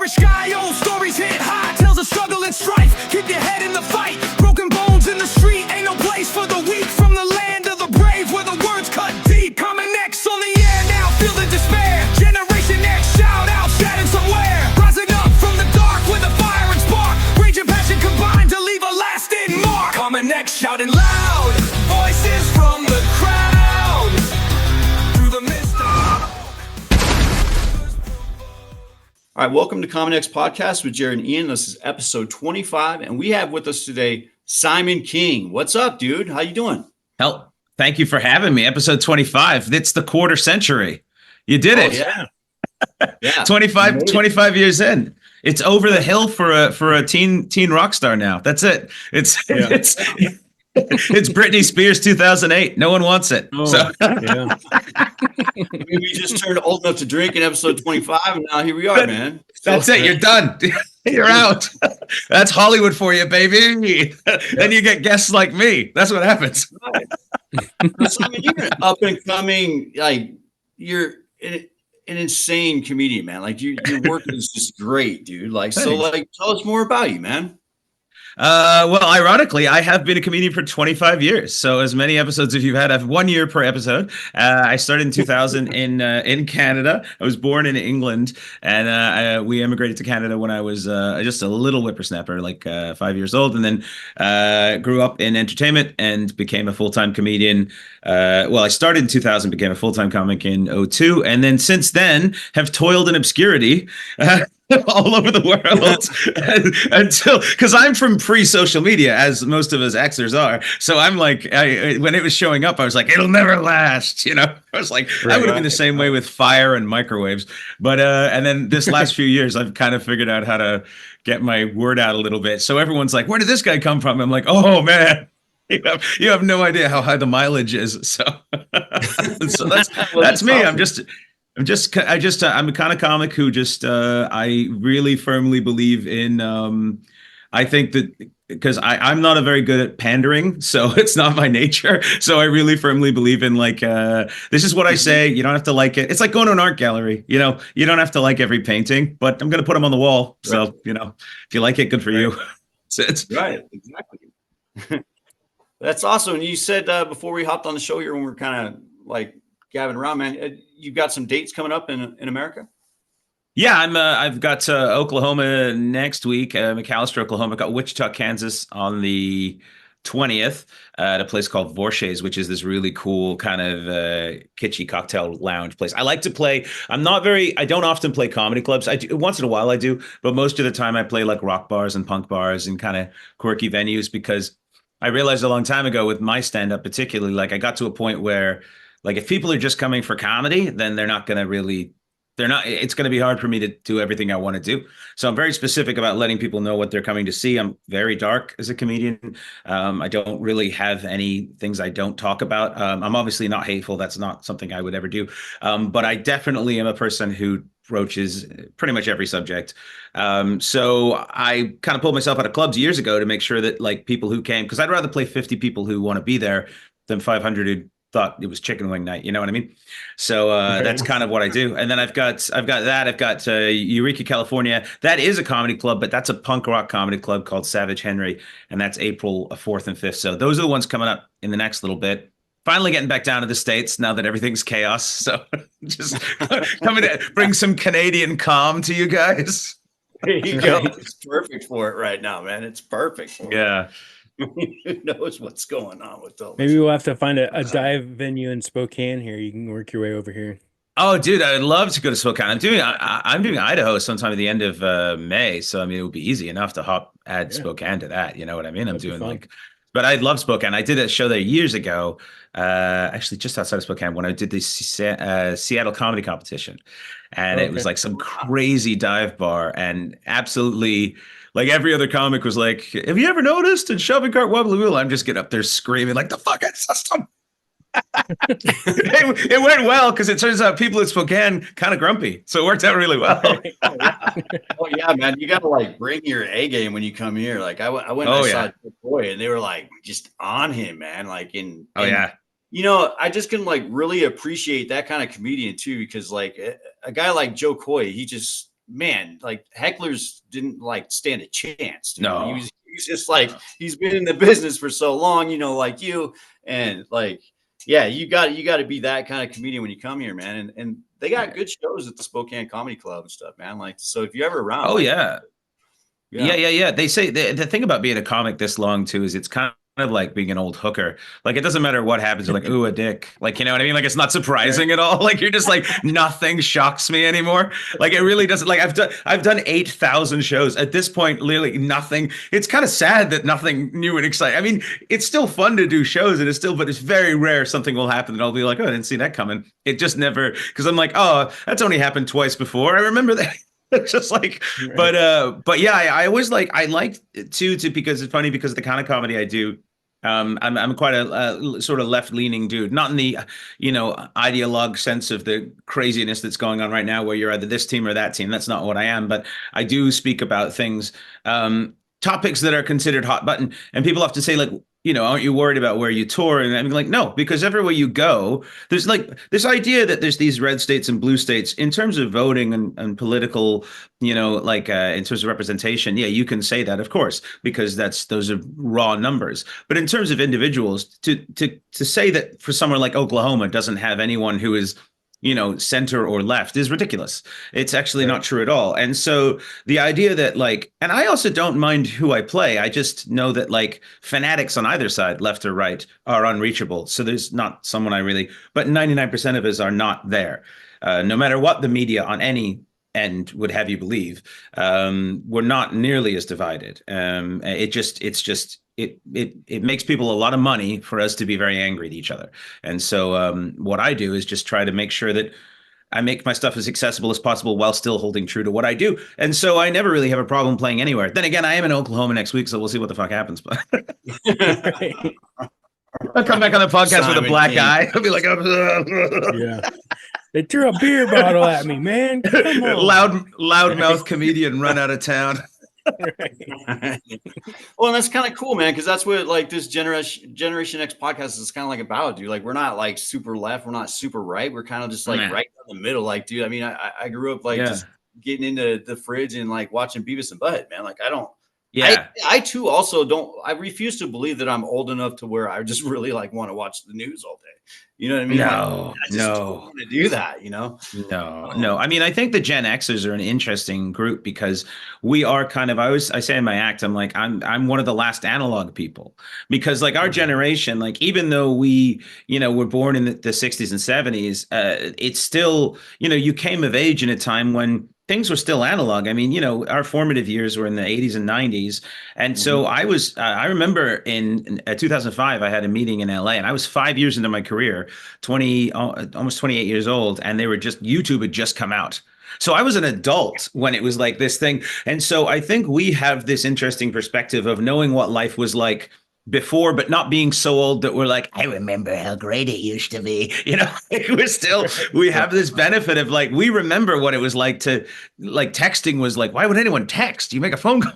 Average guy, old stories hit high, tells of struggle and strife. Keep your head in the fight. Broken bones in the street, ain't no place for the weak. From the land of the brave, where the words cut deep. Coming next on the air now, feel the despair. Generation X, shout out, shattered somewhere. Rising up from the dark with a fire and spark. Rage and passion combined to leave a lasting mark. Coming next, shouting loud, voices from the crowd. Through the mist of... All right, welcome to Common X Podcast with Jared and Ian. This is episode 25, and we have with us today Simon King. What's up, dude? How you doing? Hell, thank you for having me. Episode 25. It's the quarter century. You did it. Yeah. 25 years in. It's over the hill for a teen rock star now. That's it. It's Britney Spears 2008. No one wants it. Oh, so yeah. We just turned old enough to drink in episode 25, and now here we are, man. That's it. You're done. You're out. That's Hollywood for you, baby. Then you get guests like me. That's what happens. Right. So, I mean, you're an up and coming, like you're an insane comedian, man. Like your work is just great, dude. Like, Thanks. so like, tell us more about you, man. Well, ironically, I have been a comedian for 25 years. So as many episodes as you've had, I have 1 year per episode. I started in 2000 in Canada. I was born in England, and we immigrated to Canada when I was just a little whippersnapper, like 5 years old, and then grew up in entertainment and became a full-time comedian. I started in 2000, became a full-time comic in 2002, and then since then have toiled in obscurity. All over the world until, because I'm from pre-social media, as most of us Xers are. So I'm like, when it was showing up, I was like, it'll never last. You know, I was like, I would have been the same way with fire and microwaves. But and then this last few years, I've kind of figured out how to get my word out a little bit. So everyone's like, where did this guy come from? I'm like, oh man. You have no idea how high the mileage is. So, so that's me. Awesome. I'm a kind of comic who just, I really firmly believe in, I think that because I'm not a very good at pandering, so it's not my nature. So I really firmly believe in like, this is what I say. You don't have to like it. It's like going to an art gallery. You know, you don't have to like every painting, but I'm going to put them on the wall. So, Right. you know, if you like it, good for you. That's it. Right, exactly. That's awesome. And you said before we hopped on the show here, when we were kind of like gabbing around, man, you've got some dates coming up in America? Yeah, I've got Oklahoma next week, McAlester, Oklahoma. Got Wichita, Kansas on the 20th at a place called Vorshay's, which is this really cool kind of kitschy cocktail lounge place. I like to play. I don't often play comedy clubs. I do, once in a while I do, but most of the time I play like rock bars and punk bars and kind of quirky venues, because I realized a long time ago with my stand-up particularly, like I got to a point where like if people are just coming for comedy, then it's going to be hard for me to do everything I want to do. So I'm very specific about letting people know what they're coming to see. I'm very dark as a comedian. I don't really have any things I don't talk about. I'm obviously not hateful. That's not something I would ever do. But I definitely am a person who broaches pretty much every subject. So I kind of pulled myself out of clubs years ago to make sure that like people who came, because I'd rather play 50 people who want to be there than 500 who thought it was chicken wing night. You know what I mean? So that's kind of what I do. And then I've got Eureka, California. That is a comedy club, but that's a punk rock comedy club called Savage Henry. And that's April 4th and 5th. So those are the ones coming up in the next little bit. Finally getting back down to the States now that everything's chaos. So just coming to bring some Canadian calm to you guys. There you go. It's perfect for it right now, man. It's perfect for it. Yeah. Who knows what's going on with those? Maybe we'll have to find a dive venue in Spokane here. You can work your way over here. Oh, dude, I would love to go to Spokane. I'm doing Idaho sometime at the end of May. So, I mean, it would be easy enough to add Spokane to that. You know what I mean? But I love Spokane. I did a show there years ago, actually just outside of Spokane, when I did the Seattle comedy competition. And it was like some crazy dive bar, and absolutely like every other comic was like, have you ever noticed? And shoving cart wobbly wheel. I'm just getting up there screaming like the fucking system. It went well because it turns out people at Spokane kind of grumpy. So it worked out really well. Oh yeah, man. You got to like bring your A game when you come here. Like I went and I saw Boy, and they were like just on him, man. Like you know, I just can like really appreciate that kind of comedian too, because like a guy like Joe Coy, he just man, like hecklers didn't like stand a chance. Dude. No, he's just like, he's been in the business for so long, you know, like you, and like, yeah, you got to be that kind of comedian when you come here, man. And they got good shows at the Spokane Comedy Club and stuff, man. Like, so if you're ever around, oh like, yeah. They say the thing about being a comic this long too is it's kind of like being an old hooker. Like it doesn't matter what happens. You're like, ooh, a dick. Like, you know what I mean? Like it's not surprising at all. Like you're just like, nothing shocks me anymore. Like it really doesn't. Like I've done 8,000 shows at this point. Literally nothing. It's kind of sad that nothing new and exciting. I mean, it's still fun to do shows, and but it's very rare something will happen and I'll be like, oh, I didn't see that coming. It just never, because I'm like, oh, that's only happened twice before. I remember that. It's just like, but yeah, I always I like to because it's funny because the kind of comedy I do, I'm quite a sort of left leaning dude, not in the, ideologue sense of the craziness that's going on right now where you're either this team or that team. That's not what I am, but I do speak about things, topics that are considered hot button, and people have to say like, aren't you worried about where you tour? And I'm like, no, because everywhere you go, there's like this idea that there's these red states and blue states in terms of voting and political, in terms of representation. Yeah, you can say that, of course, because those are raw numbers. But in terms of individuals, to say that for somewhere like Oklahoma doesn't have anyone who is center or left is ridiculous. It's actually not true at all. And so the idea that and I also don't mind who I play. I just know that fanatics on either side, left or right, are unreachable. So there's not someone but 99% of us are not there. No matter what the media on any end would have you believe, we're not nearly as divided. It makes people a lot of money for us to be very angry at each other. And so what I do is just try to make sure that I make my stuff as accessible as possible while still holding true to what I do. And so I never really have a problem playing anywhere. Then again, I am in Oklahoma next week, so we'll see what the fuck happens. But I'll come back on the podcast with a black eye. I'll be like, yeah. They threw a beer bottle at me, man. Come on. Loudmouth comedian run out of town. Well, and that's kind of cool, man, because that's what this Generation X podcast is kind of about, dude. We're not super left, we're not super right, we're kind of just right in the middle. Dude, I mean, I grew up just getting into the fridge and watching Beavis and Butthead, man. I too also don't. I refuse to believe that I'm old enough to where I just really want to watch the news all day. You know what I mean? No, I just don't want to do that. No. I mean, I think the Gen Xers are an interesting group because we are kind of. I say in my act, I'm I'm one of the last analog people because our generation, even though we were born in the 60s and 70s, it's still you came of age in a time when things were still analog. I mean, our formative years were in the 80s and 90s. And so I remember in 2005, I had a meeting in LA and I was 5 years into my career, almost 28 years old. And YouTube had just come out. So I was an adult when it was this thing. And so I think we have this interesting perspective of knowing what life was like before, but not being so old that we're I remember how great it used to be. We have this benefit of we remember what it was like to texting was why would anyone text? You make a phone call.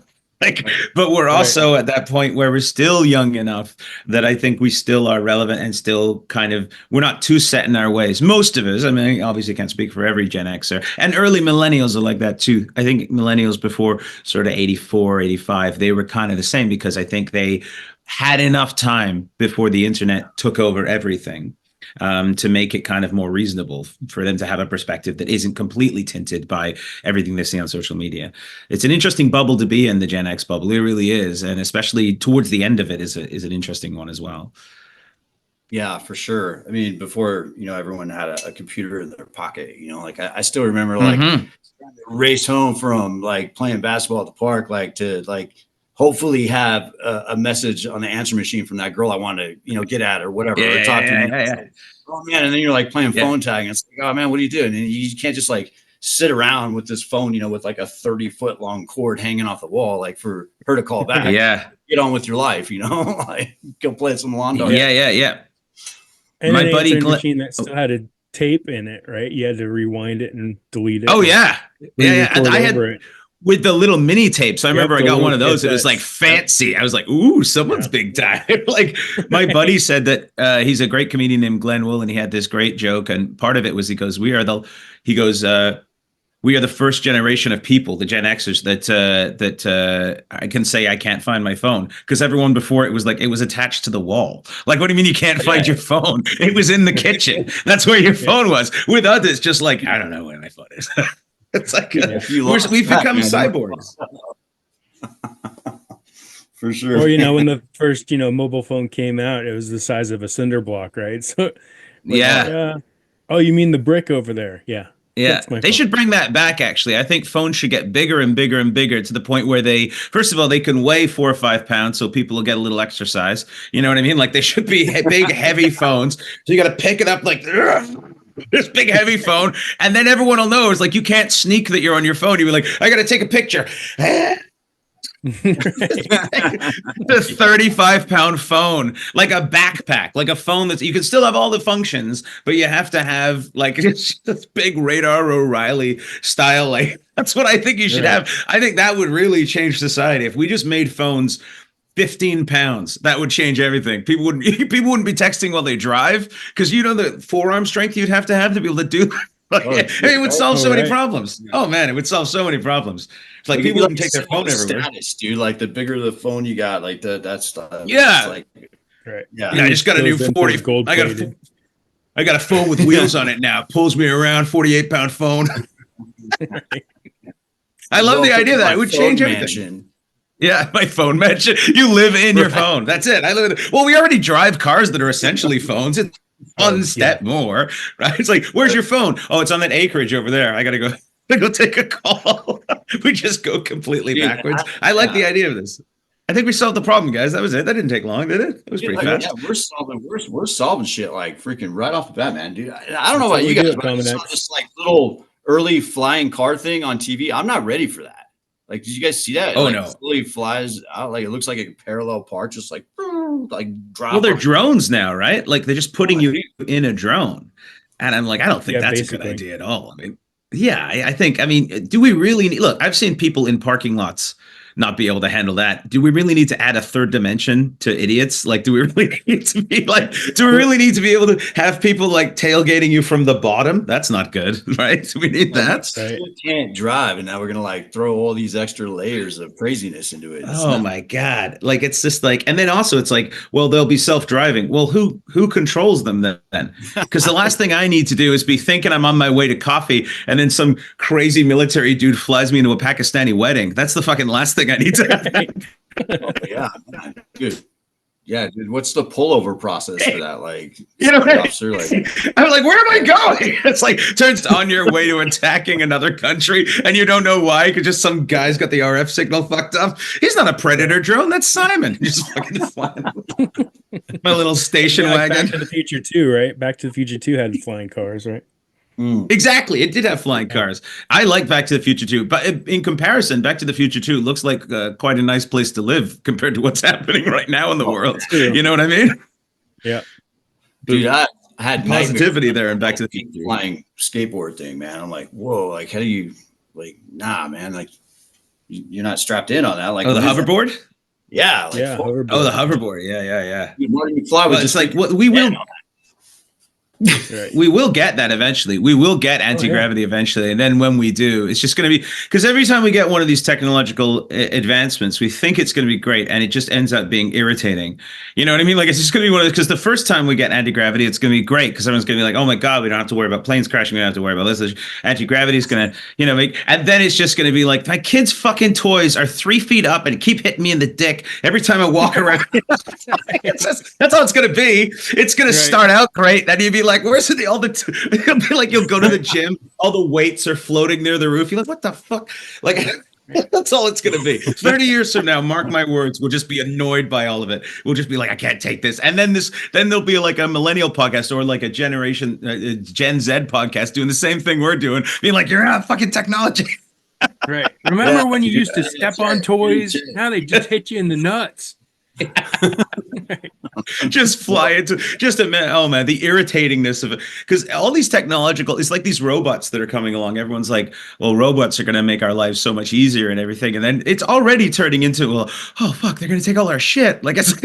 But we're also at that point where we're still young enough that I think we still are relevant and still we're not too set in our ways. Most of us, I mean, obviously can't speak for every Gen Xer, and early millennials are like that too. I think millennials before sort of 84, 85, they were kind of the same because I think they had enough time before the internet took over everything to make it kind of more reasonable for them to have a perspective that isn't completely tinted by everything they see on social media. It's an interesting bubble to be in, the Gen X bubble. It really is. And especially towards the end of it is an interesting one as well. Yeah, for sure. I mean, before, everyone had a computer in their pocket, I still remember race home from playing basketball at the park, to hopefully have a message on the answer machine from that girl I wanted to, get at or whatever. Or talk to me. Oh man. And then you're playing phone tag and it's oh man, what are you doing? And you can't just sit around with this phone, with a 30-foot long cord hanging off the wall, for her to call back. Get on with your life, go play some lawn dart. Yeah. And my buddy machine that still had a tape in it, right? You had to rewind it and delete it. Oh yeah. And I had it with the little mini tapes. I remember I got one of those. It was fancy. I was ooh, someone's big time. My buddy said that he's a great comedian named Glenn Wool, and he had this great joke. And part of it was he goes, We are the first generation of people, the Gen Xers, that I can say I can't find my phone, because everyone before it was like it was attached to the wall. Like, what do you mean you can't find your phone? It was in the kitchen. That's where your phone was. With us, it's just like, I don't know where my phone is. It's like we've become cyborgs. For sure. Or, when the first, mobile phone came out, it was the size of a cinder block, right? So, oh, you mean the brick over there? Yeah. Yeah, they should bring that back, actually. I think phones should get bigger and bigger and bigger, to the point where they, first of all, they can weigh 4 or 5 pounds, so people will get a little exercise. You know what I mean? Like, they should be big, heavy phones. So you got to pick it up like this big, heavy phone. And then everyone will know. It's like, you can't sneak that you're on your phone. You'll be like, I got to take a picture. The 35-pound phone, like a backpack, like a phone that's, you can still have all the functions, but you have to have like this big Radar O'Reilly style. Like, that's what I think you should have. I think that would really change society if we just made phones 15 pounds. That would change everything. People wouldn't be texting while they drive, because the forearm strength you'd have to be able to do that. It would solve so many problems. Oh man, it would solve so many problems. It's like people wouldn't take their phone everywhere. Status, dude. Like, the bigger the phone you got, like that's yeah. Right. Yeah. I just got a new 40. I got a phone with wheels on it now. Pulls me around, 48-pound phone. I love the idea that it would change everything. Yeah, my phone mansion. You live in your phone. That's it. I live in. Well, we already drive cars that are essentially phones. It's one step more, right? It's like, where's your phone? Oh, it's on that acreage over there. I gotta go take a call. We just go completely backwards. I like the idea of this. I think we solved the problem, guys. That was it. That didn't take long, did it? It was pretty fast. Yeah, we're solving shit like freaking right off the bat, man, dude. I don't know about you guys, but I saw this like little early flying car thing on TV. I'm not ready for that. Like, did you guys see that? Oh, it, no. Slowly flies out. Like, it looks like a parallel park, just like drop. Well, they're drones now, right? Like, they're just putting you in a drone. And I'm like, I don't think that's basically a good idea at all. I mean, I think, do we really need, look, I've seen people in parking lots not be able to handle that. Do we really need to add a third dimension to idiots? Like, do we really need to be able to have people like tailgating you from the bottom? That's not good, right? Do we need that? Right. You can't drive, and now we're gonna like throw all these extra layers of craziness into it. My God. Like, it's just like, and then also it's like, well, they'll be self-driving. Well, who controls them then? Because the last thing I need to do is be thinking I'm on my way to coffee, and then some crazy military dude flies me into a Pakistani wedding. That's the fucking last thing I need to have. Oh, yeah, man. Good. Yeah, dude. What's the pullover process for that? Like, officer, I'm like, where am I going? It's like, turns on your way to attacking another country, and you don't know why, because just some guy's got the RF signal fucked up. He's not a Predator drone. That's Simon. Just fucking flying. My little station wagon. Back to the Future 2, right? Back to the Future 2 had flying cars, right? Exactly. It did have flying cars. I like Back to the Future 2, but in comparison, Back to the Future 2 looks like quite a nice place to live compared to what's happening right now in the world. You know what I mean? Yeah. Dude, I had positivity there in Back to the Future. Flying skateboard thing, man. I'm like, whoa, like, how do you, like, nah, man, like, you're not strapped in on that. Like, the hoverboard? Yeah. Like, yeah. Hoverboard. Oh, the hoverboard. Yeah. Dude, Marty McFly was just like, we will. Right. We will get that eventually. We will get anti-gravity eventually. And then when we do, it's just going to be, because every time we get one of these technological advancements, we think it's going to be great, and it just ends up being irritating. You know what I mean? Like, it's just going to be one of those, because the first time we get anti-gravity, it's going to be great, because everyone's going to be like, oh my God, we don't have to worry about planes crashing. We don't have to worry about this. Anti-gravity is going to, make, and then it's just going to be like, my kids' fucking toys are 3 feet up and keep hitting me in the dick every time I walk around. That's all it's going to be. It's going to start out great. Then you'd be like, where's it? It'll be like, you'll go to the gym, all the weights are floating near the roof. You're like, what the fuck? Like, that's all it's going to be. 30 years from now, mark my words, we'll just be annoyed by all of it. We'll just be like, I can't take this. And then there'll be like a millennial podcast or like a Gen Z podcast doing the same thing we're doing, being like, you're not fucking technology. Right. Remember when you used to step on toys? Now they just hit you in the nuts. Just fly into just a minute. Oh man, the irritatingness of it. Because all these technological, it's like these robots that are coming along. Everyone's like, well, robots are going to make our lives so much easier and everything. And then it's already turning into, well, oh fuck, they're going to take all our shit. Like it's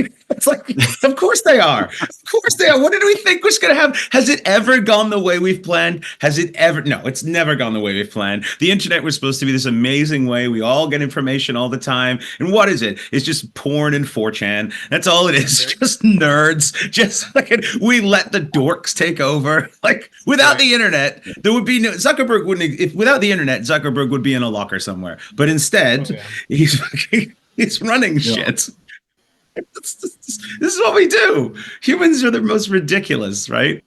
like, of course they are. Of course they are. What did we think was going to happen? Has it ever gone the way we've planned? Has it ever? No, it's never gone the way we've planned. The internet was supposed to be this amazing way. We all get information all the time. And what is it? It's just porn and 4chan. That's all it is. Just nerds. Just like we let the dorks take over. Like without the internet, there would be no Zuckerberg wouldn't. If without the internet, Zuckerberg would be in a locker somewhere. But instead, he's running shit. This is what we do. Humans are the most ridiculous, right?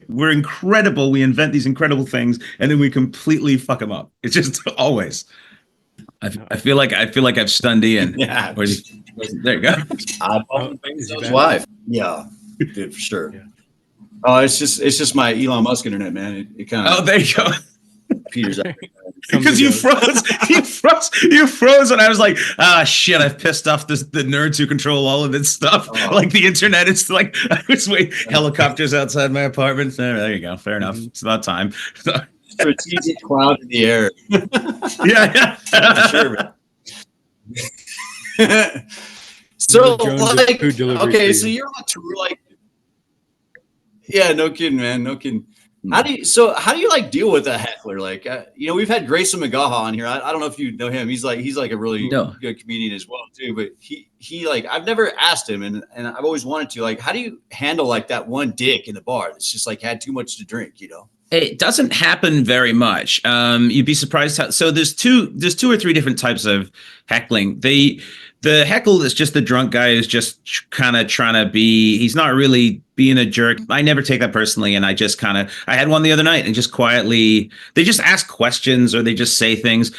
We're incredible. We invent these incredible things, and then we completely fuck them up. It's just always. I feel like I've stunned Ian. Yeah. There you go. His wife. Yeah, dude, for sure. Yeah. Oh, it's just my Elon Musk internet, man. It kind of. Oh, there you go. Peters out. Because you froze, and I was like, shit, I've pissed off the nerds who control all of this stuff. Like the internet, it's like I was waiting helicopters outside my apartment. There you go. Fair enough. It's about time. Strategic cloud in the air. Yeah. For sure, man. So like, okay, so you're on tour, like, yeah, no kidding, man, no kidding. How do you like deal with a heckler? Like, we've had Grayson McGaha on here. I don't know if you know him. He's like a really good comedian as well too. But he like, I've never asked him, and I've always wanted to. Like, how do you handle like that one dick in the bar that's just like had too much to drink? It doesn't happen very much. You'd be surprised how. So there's two or three different types of heckling. The heckle is just the drunk guy who's just kind of trying to be. He's not really being a jerk. I never take that personally, and I had one the other night, and just quietly they just ask questions or they just say things.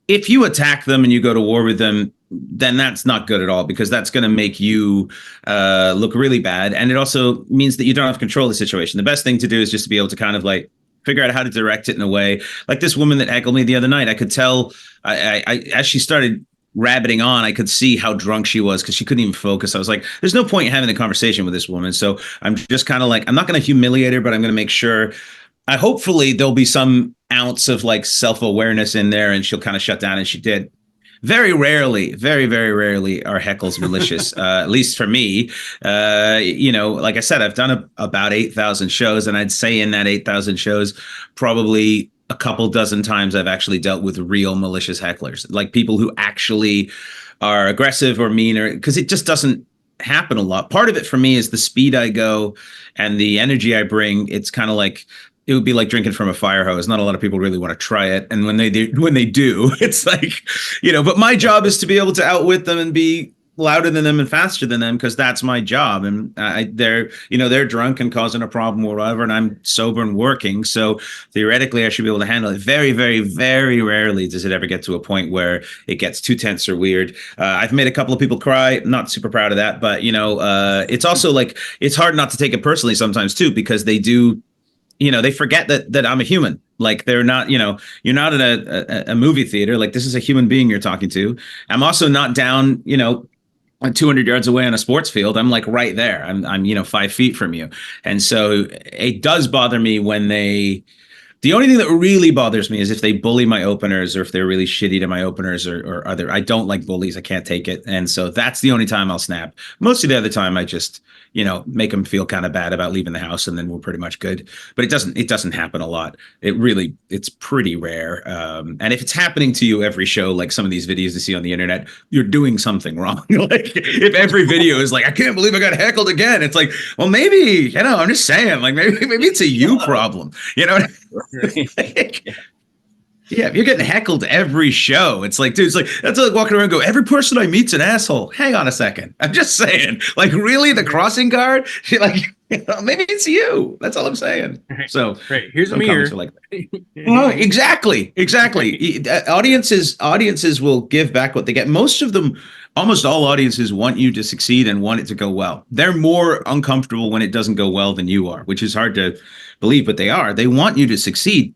If you attack them and you go to war with them, then that's not good at all, because that's going to make you look really bad, and it also means that you don't have control of the situation. The best thing to do is just to be able to kind of like figure out how to direct it in a way. Like this woman that heckled me the other night, I could tell I as she started rabbiting on, I could see how drunk she was because she couldn't even focus. I was like, there's no point in having a conversation with this woman. So I'm just kind of like, I'm not going to humiliate her, but I'm going to make sure hopefully there'll be some ounce of like self-awareness in there and she'll kind of shut down. And she did. Very rarely, very, very rarely are heckles malicious, at least for me. Like I said, I've done about 8,000 shows, and I'd say in that 8,000 shows, probably a couple dozen times I've actually dealt with real malicious hecklers, like people who actually are aggressive or mean, or because it just doesn't happen a lot. Part of it for me is the speed I go and the energy I bring. It's kind of like, it would be like drinking from a fire hose. Not a lot of people really want to try it. And when they do, it's like, but my job is to be able to outwit them and be louder than them and faster than them, because that's my job. And they're drunk and causing a problem or whatever, and I'm sober and working. So theoretically, I should be able to handle it. Very, very, very rarely does it ever get to a point where it gets too tense or weird. I've made a couple of people cry. I'm not super proud of that, but it's also like, it's hard not to take it personally sometimes too, because they do, they forget that I'm a human. Like they're not, you're not in a movie theater. Like this is a human being you're talking to. I'm also not down, 200 yards away on a sports field. I'm like right there. I'm 5 feet from you. And so it does bother me when the only thing that really bothers me is if they bully my openers, or if they're really shitty to my openers or other. I don't like bullies. I can't take it. And so that's the only time I'll snap. Most of the other time I just, make them feel kind of bad about leaving the house, and then we're pretty much good. But it doesn't happen a lot. It's pretty rare. And if it's happening to you every show, like some of these videos you see on the internet, you're doing something wrong. Like if every video is like, I can't believe I got heckled again. It's like, well, maybe, I'm just saying, like maybe it's a you problem, Yeah, if you're getting heckled every show, it's like, dude, it's like, that's like walking around and go, every person I meet's an asshole. Hang on a second. I'm just saying, like, really, the crossing guard? Like, maybe it's you. That's all I'm saying. So, right. Here's a mirror. Like, oh, exactly. Audiences will give back what they get. Most of them, almost all audiences want you to succeed and want it to go well. They're more uncomfortable when it doesn't go well than you are, which is hard to believe, but they are. They want you to succeed.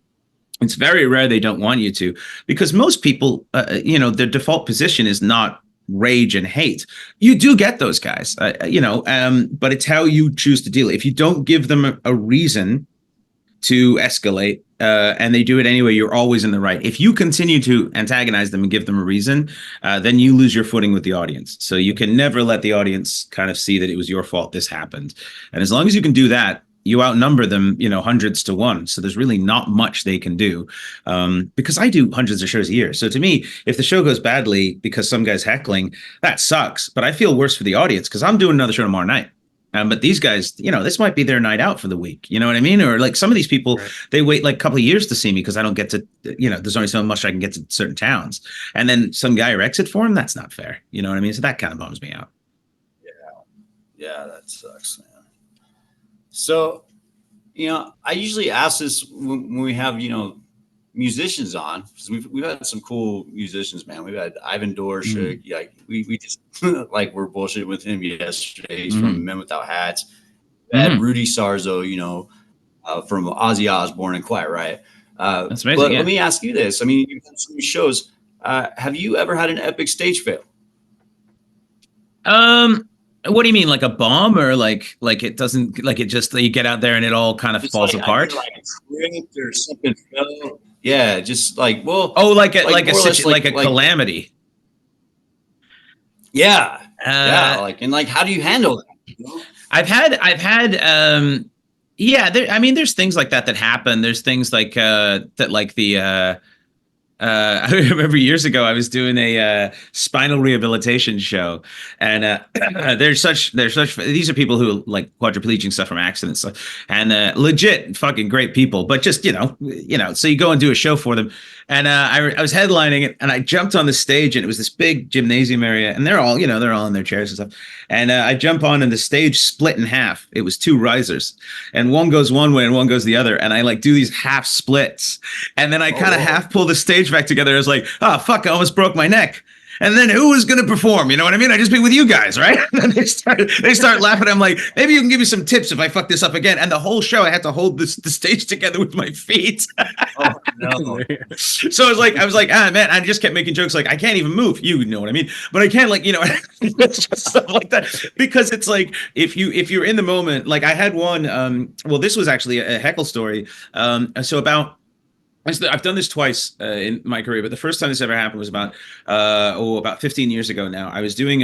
It's very rare they don't want you to, because most people, their default position is not rage and hate. You do get those guys, but it's how you choose to deal. If you don't give them a reason to escalate, and they do it anyway, you're always in the right. If you continue to antagonize them and give them a reason, then you lose your footing with the audience. So you can never let the audience kind of see that it was your fault this happened. And as long as you can do that, you outnumber them, hundreds to one. So there's really not much they can do, because I do hundreds of shows a year. So to me, if the show goes badly because some guy's heckling, that sucks. But I feel worse for the audience because I'm doing another show tomorrow night. But these guys, this might be their night out for the week. You know what I mean? Or like some of these people, right, they wait like a couple of years to see me because I don't get to, there's only so much I can get to certain towns. And then some guy wrecks it for him. That's not fair. You know what I mean? So that kind of bums me out. Yeah, that sucks, man. So, I usually ask this when we have, musicians on, because we've had some cool musicians, man. We've had Ivan Dorsch, like we just like we're bullshitting with him yesterday. He's from Men Without Hats. We had Rudy Sarzo, from Ozzy Osbourne and Quiet Riot. That's amazing. But let me ask you this: I mean, you've done so many shows. Have you ever had an epic stage fail? What do you mean, like a bomb, or like it doesn't, like it just, you get out there and it all kind of falls apart? Like a tripped or something fell. Yeah, just like, well. Oh, like a calamity. Yeah. How do you handle that? I've had there's things like that happen. There's things like that, like the I remember years ago I was doing a spinal rehabilitation show, and these are people who like quadriplegic stuff from accidents, and legit fucking great people, but just so you go and do a show for them, and I was headlining it, and I jumped on the stage, and it was this big gymnasium area, and they're all in their chairs and stuff, and I jump on, and the stage split in half. It was two risers, and one goes one way and one goes the other, and I like do these half splits, and then I kind of half pull the stage back together. I was like, oh fuck, I almost broke my neck. And then who was going to perform? You know what I mean? I just be with you guys, right? And they start laughing. I'm like, maybe you can give me some tips if I fuck this up again. And the whole show, I had to hold the stage together with my feet. Oh, no. So I was like, man, I just kept making jokes like, I can't even move. You know what I mean? But I can't, it's just stuff like that. Because it's like, if you're in the moment, like I had one, this was actually a heckle story. I've done this twice in my career, but the first time this ever happened was about 15 years ago now. I was doing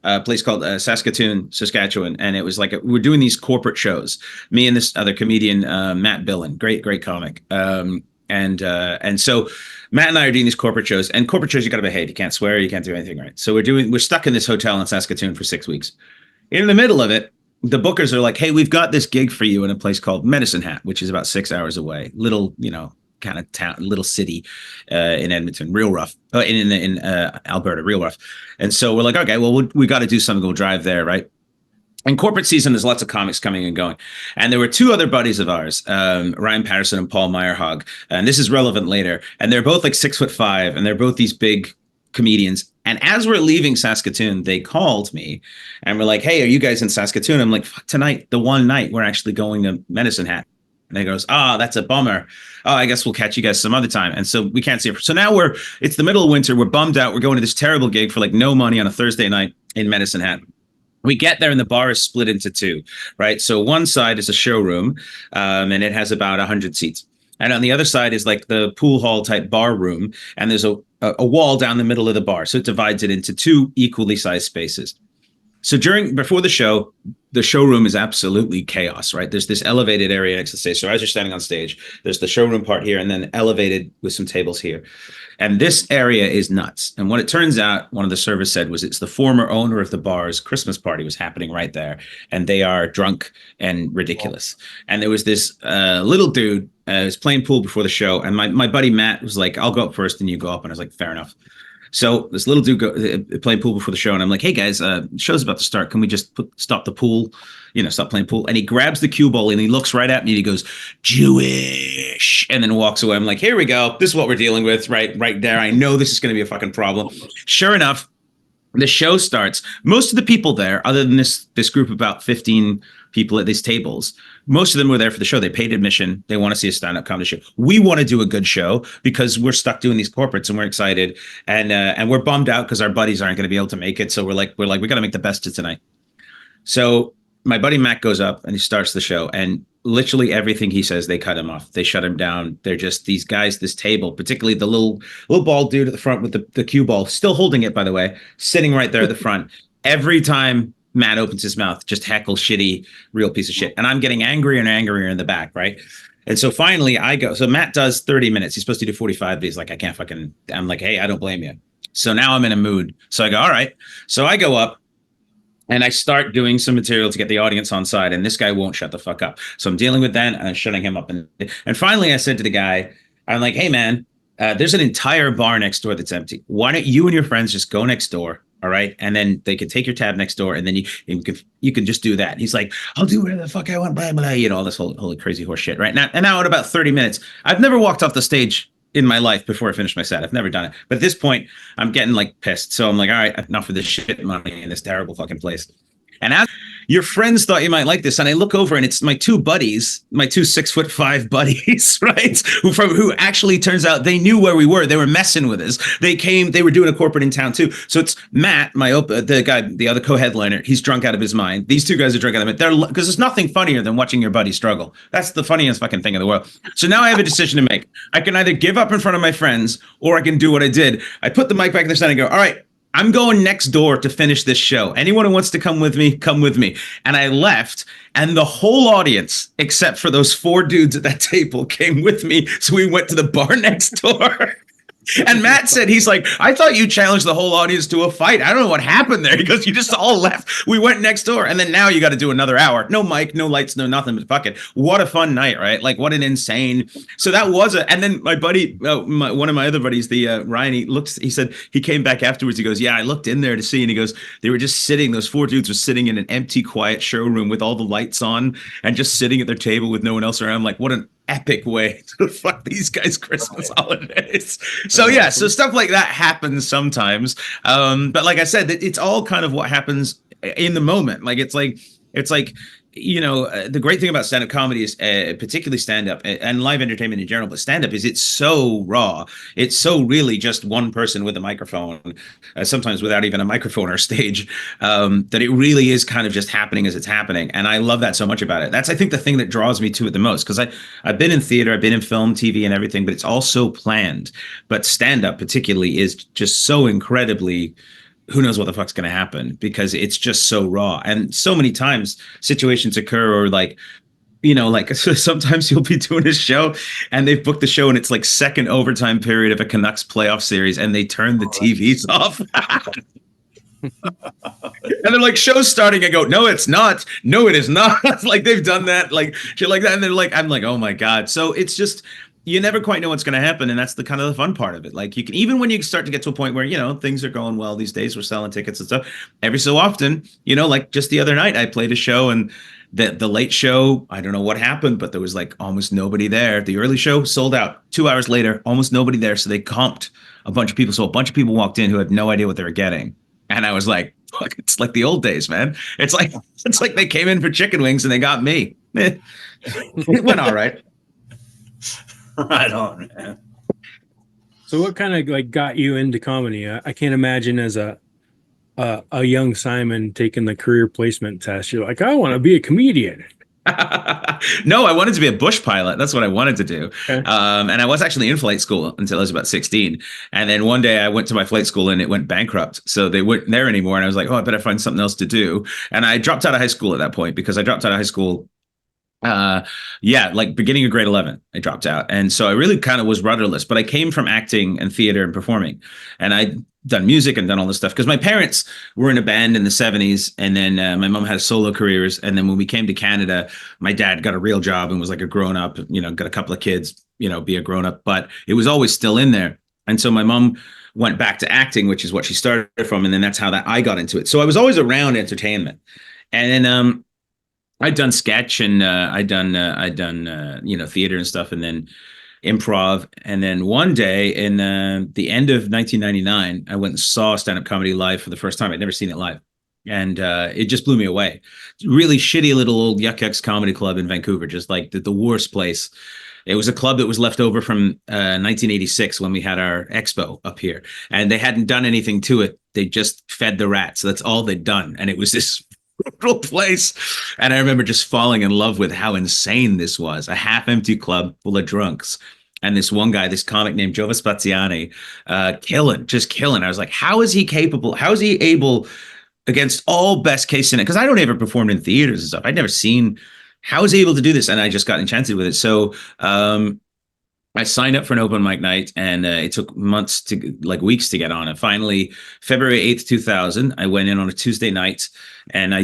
a place called Saskatoon, Saskatchewan, and it was like we're doing these corporate shows. Me and this other comedian, Matt Billen, great comic, and so Matt and I are doing these corporate shows. And corporate shows, you got to behave. You can't swear. You can't do anything right. So we're stuck in this hotel in Saskatoon for 6 weeks. In the middle of it, the bookers are like, "Hey, we've got this gig for you in a place called Medicine Hat, which is about 6 hours away. Little, kind of town, little city in Edmonton, real rough, in Alberta, real rough." And so we're like, okay, well, we got to do something. We'll drive there, right? And corporate season, there's lots of comics coming and going. And there were two other buddies of ours, Ryan Patterson and Paul Meyerhog. And this is relevant later. And they're both like 6'5", and they're both these big comedians. And as we're leaving Saskatoon, they called me and were like, "Hey, are you guys in Saskatoon?" I'm like, "Fuck, tonight, the one night we're actually going to Medicine Hat." And they goes, "Oh, that's a bummer. Oh, I guess we'll catch you guys some other time." And so we can't see it. So now it's the middle of winter. We're bummed out. We're going to this terrible gig for like no money on a Thursday night in Medicine Hat. We get there and the bar is split into two, right? So one side is a showroom, and it has about 100 seats. And on the other side is like the pool hall type bar room. And there's a wall down the middle of the bar. So it divides it into two equally sized spaces. So before the show, the showroom is absolutely chaos, right? There's this elevated area next to the stage. So as you're standing on stage, there's the showroom part here and then elevated with some tables here. And this area is nuts. And what it turns out, one of the servers said, was it's the former owner of the bar's Christmas party was happening right there. And they are drunk and ridiculous. And there was this little dude was playing pool before the show. And my buddy Matt was like, "I'll go up first and you go up." And I was like, "Fair enough." So this little dude playing pool before the show, and I'm like, "Hey guys, show's about to start. Can we just stop the pool? Stop playing pool?" And he grabs the cue ball and he looks right at me and he goes, "Jewish," and then walks away. I'm like, "Here we go. This is what we're dealing with right there. I know this is going to be a fucking problem." Sure enough, The show starts. Most of the people there, other than this group of about 15 people at these tables, most of them were there for the show. They paid admission. They want to see a stand-up comedy show. We want to do a good show because we're stuck doing these corporates and we're excited, and we're bummed out because our buddies aren't going to be able to make it. So we're like, we got to make the best of tonight. So my buddy Matt goes up and he starts the show, and literally everything he says, they cut him off. They shut him down. They're just these guys, this table, particularly the little bald dude at the front with the cue ball, still holding it, by the way, sitting right there at the front. Every time Matt opens his mouth, just heckle shitty, real piece of shit. And I'm getting angrier and angrier in the back, right? And so finally I go. So Matt does 30 minutes. He's supposed to do 45, but he's like, I can't fucking, I'm like, hey, I don't blame you. So now I'm in a mood. So I go, all right. So I go up and I start doing some material to get the audience on side, and this guy won't shut the fuck up. So I'm dealing with that, and I'm shutting him up. And finally, I said to the guy, I'm like, hey, man, there's an entire bar next door that's empty. Why don't you and your friends just go next door, all right? And then they can take your tab next door, and then you can just do that. He's like, I'll do whatever the fuck I want, blah, blah, all this whole crazy horse shit, right? Now, in about 30 minutes, I've never walked off the stage in my life before I finish my set. I've never done it. But at this point, I'm getting like pissed. So I'm like, all right, enough of this shit money in this terrible fucking place. And as your friends thought you might like this, and I look over and it's my two buddies, my two 6'5" buddies, right? Who actually turns out they knew where we were. They were messing with us. They were doing a corporate in town too. So it's Matt, the guy, the other co-headliner. He's drunk out of his mind. These two guys are drunk out of it. Because there's nothing funnier than watching your buddy struggle. That's the funniest fucking thing in the world. So now I have a decision to make. I can either give up in front of my friends, or I can do what I did. I put the mic back in the stand and go, all right, I'm going next door to finish this show. Anyone who wants to come with me, come with me. And I left, and the whole audience, except for those 4 dudes at that table, came with me. So we went to the bar next door. And Matt said, he's like, I thought you challenged the whole audience to a fight. I don't know what happened there. He goes, you just all left. We went next door. And then now you got to do another hour. No mic, no lights, no nothing, but fuck it. What a fun night, right? Like, what an insane. So that was and then my buddy, one of my other buddies, Ryan, he said, he came back afterwards. He goes, yeah, I looked in there to see. And he goes, they were just sitting, those 4 dudes were sitting in an empty, quiet showroom with all the lights on and just sitting at their table with no one else around. I'm like, what an epic way to fuck these guys' Christmas holidays. So yeah, so stuff like that happens sometimes. But like I said, it's all kind of what happens in the moment. Like it's like the great thing about stand-up comedy is particularly stand-up and live entertainment in general, but stand-up is it's so raw. It's so really just one person with a microphone, sometimes without even a microphone or stage, that it really is kind of just happening as it's happening. And I love that so much about it. That's, I think, the thing that draws me to it the most, because I've been in theater, I've been in film, TV and everything, but it's all so planned. But stand-up particularly is just so incredibly, who knows what the fuck's going to happen, because it's just so raw. And so many times situations occur, or like sometimes you'll be doing a show and they've booked the show and it's like second overtime period of a Canucks playoff series and they turn the TVs off. And they're like, show's starting. I go, no, it's not. No, it is not. Like, they've done that, like shit like that. And they're like, I'm like, oh my God. So it's just, you never quite know what's going to happen. And that's the kind of the fun part of it. Like, you can, even when you start to get to a point where, things are going well these days, we're selling tickets and stuff, every so often, like just the other night, I played a show and the late show, I don't know what happened, but there was like almost nobody there. The early show sold out. 2 hours later, almost nobody there. So they comped a bunch of people. So a bunch of people walked in who had no idea what they were getting. And I was like, fuck, it's like the old days, man. It's like they came in for chicken wings and they got me. It went all right. Right on, man. So what kind of like got you into comedy? I can't imagine as a young Simon taking the career placement test. You're like, I want to be a comedian. No, I wanted to be a bush pilot. That's what I wanted to do. Okay. And I was actually in flight school until I was about 16. And then one day I went to my flight school and it went bankrupt. So they weren't there anymore. And I was like, oh, I better find something else to do. And I dropped out of high school at that point, because I dropped out of high school like beginning of grade 11, I dropped out. And so I really kind of was rudderless, but I came from acting and theater and performing, and I'd done music and done all this stuff because my parents were in a band in the 70s. And then my mom had solo careers. And then when we came to Canada, my dad got a real job and was like a grown up, got a couple of kids, be a grown up, but it was always still in there. And so my mom went back to acting, which is what she started from. And then that's how I got into it. So I was always around entertainment. And then, I'd done sketch and I'd done theater and stuff. And then improv. And then one day in the end of 1999, I went and saw stand-up comedy live for the first time. I'd never seen it live. And it just blew me away. Really shitty little old Yuck Yucks comedy club in Vancouver, just like the worst place. It was a club that was left over from 1986 when we had our expo up here, and they hadn't done anything to it. They just fed the rats. So that's all they'd done. And it was this brutal place. And I remember just falling in love with how insane this was. A half-empty club full of drunks. And this one guy, this comic named Joe Vespaziani, just killing. I was like, how is he capable? How is he able, against all best case scenario? Because I don't ever performed in theaters and stuff. I'd never seen, how is he able to do this? And I just got enchanted with it. So I signed up for an open mic night, and it took weeks to get on. And finally, February 8th, 2000, I went in on a Tuesday night, and I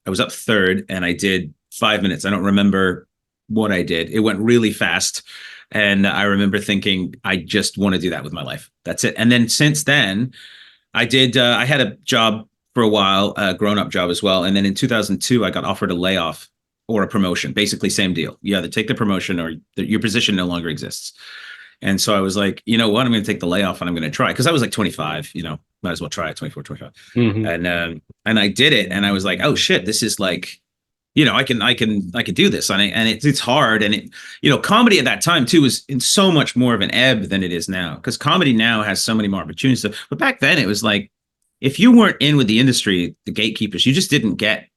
was up third, and I did 5 minutes. I don't remember what I did. It went really fast. And I remember thinking, I just want to do that with my life. That's it. And then since then, I had a job for a while, a grown-up job as well. And then in 2002, I got offered a layoff or a promotion, basically same deal. You either take the promotion or your position no longer exists. And so I was like, you know what, I'm going to take the layoff and I'm going to try. Cause I was like 25, might as well try it, 24, 25. Mm-hmm. And I did it. And I was like, oh shit, this is like, I can do this. And it's hard. And comedy at that time too was in so much more of an ebb than it is now. Cause comedy now has so many more opportunities. But back then it was like, if you weren't in with the industry, the gatekeepers, you just didn't get,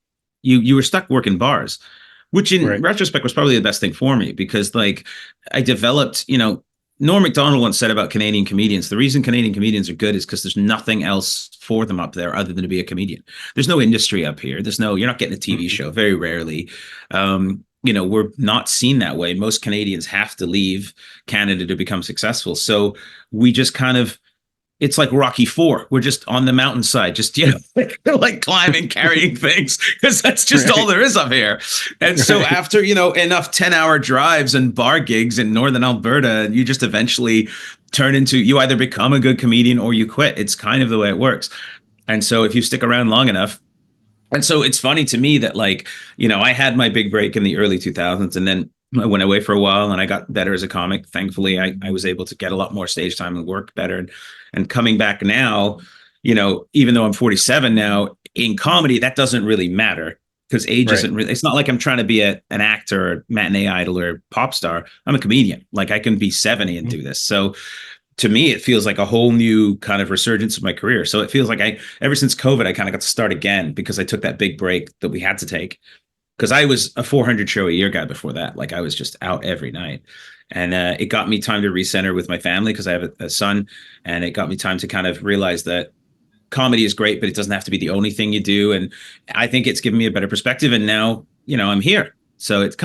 you were stuck working bars, which in retrospect was probably the best thing for me, because like I developed, Norm Macdonald once said about Canadian comedians, the reason Canadian comedians are good is because there's nothing else for them up there other than to be a comedian. There's no industry up here. You're not getting a TV show, very rarely. We're not seen that way. Most Canadians have to leave Canada to become successful. So we just kind of, it's like Rocky IV. We're just on the mountainside, just, like climbing, carrying things, because that's just all there is up here. And so after, enough 10-hour drives and bar gigs in Northern Alberta, you just eventually you either become a good comedian or you quit. It's kind of the way it works. And so if you stick around long enough, and so it's funny to me that I had my big break in the early 2000s, and then I went away for a while and I got better as a comic. Thankfully, I was able to get a lot more stage time and work better. And coming back now, even though I'm 47 now, in comedy, that doesn't really matter, because age isn't really, it's not like I'm trying to be an actor or matinee idol or pop star. I'm a comedian. Like I can be 70 and do this. So to me, it feels like a whole new kind of resurgence of my career. So it feels like ever since COVID, I kind of got to start again, because I took that big break that we had to take. Because I was a 400 show a year guy before that. Like I was just out every night. And it got me time to recenter with my family, because I have a son. And it got me time to kind of realize that comedy is great, but it doesn't have to be the only thing you do. And I think it's given me a better perspective. And now, I'm here. So it's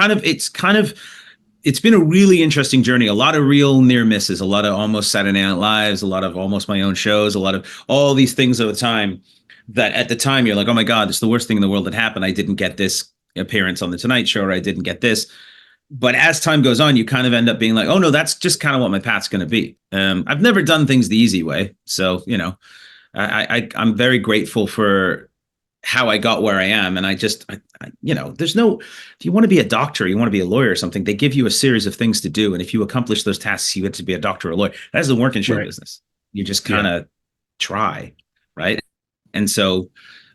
been a really interesting journey. A lot of real near misses, a lot of almost Saturday Night Lives, a lot of almost my own shows, a lot of all these things at the time that at the time you're like, oh my God, it's the worst thing in the world that happened. I didn't get this appearance on the Tonight Show, or I didn't get this. But as time goes on, you kind of end up being like, oh no, that's just kind of what my path's going to be. I've never done things the easy way. So, I'm very grateful for how I got where I am. And there's no, if you want to be a doctor, you want to be a lawyer or something, they give you a series of things to do. And if you accomplish those tasks, you get to be a doctor or a lawyer. That doesn't work in show business. You just kind of try. Right. And so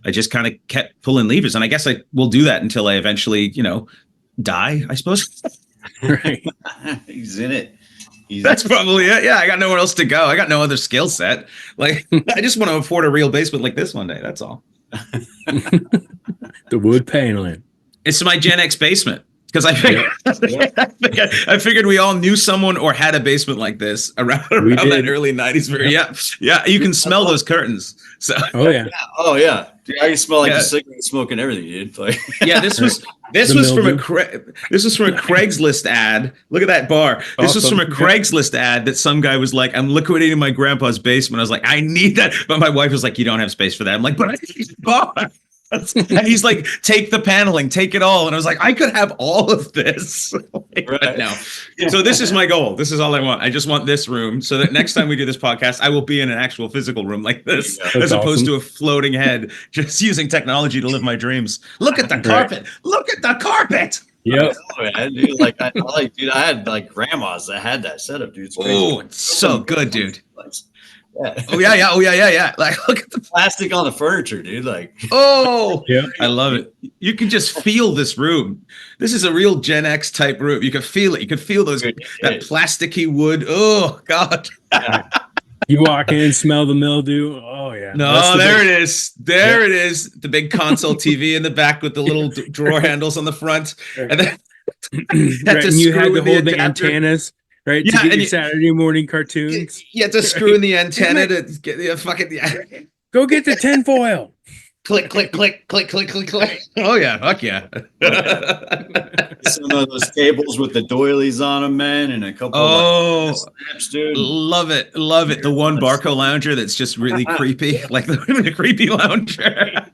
I just kind of kept pulling levers, and I guess I will do that until I eventually, die, I suppose. Right. He's in it. That's probably it. Yeah. I got nowhere else to go. I got no other skill set. Like I just want to afford a real basement like this one day. That's all. The wood paneling. It's my Gen X basement. Because I figured we all knew someone or had a basement like this around that early 90s. Yeah. You can smell those curtains. So oh yeah. Dude, I can smell like the cigarette smoke and everything, dude. Like, yeah, this was from a Craigslist ad. Look at that bar. This was from a Craigslist ad that some guy was like, I'm liquidating my grandpa's basement. I was like, I need that. But my wife was like, you don't have space for that. I'm like, but I need a bar. And he's like, take the paneling, take it all. And I was like, I could have all of this right now. So this is my goal. This is all I want. I just want this room so that next time we do this podcast, I will be in an actual physical room like this, as opposed to a floating head, just using technology to live my dreams. Look at the carpet. Look at the carpet. Yep. Oh, man, dude, like dude, I had like grandmas that had that setup, dude. It's crazy. Oh, it's so good, dude. Yeah. Oh yeah. Like, look at the Plastic on the furniture, dude. Like, oh, Yeah. I love it. You can just feel this room. This is a real Gen X type room. You can feel it. You can feel those that plasticky wood. Oh God. You walk in, smell the mildew. Oh yeah. No, there it is. There it is. The big console TV in the back with the little drawer handles on the front, and then Right, and you had to hold the antennas, right, to get your Saturday morning cartoons. You had to screw in the antenna to get the fucking Go get the tinfoil. click, click, click, click, click, click, click. Oh yeah, fuck yeah. some of those cables with the doilies on them, man, and a couple of snaps, dude. Love it. Love it. The one Barco lounger that's just really creepy, like the creepy lounger.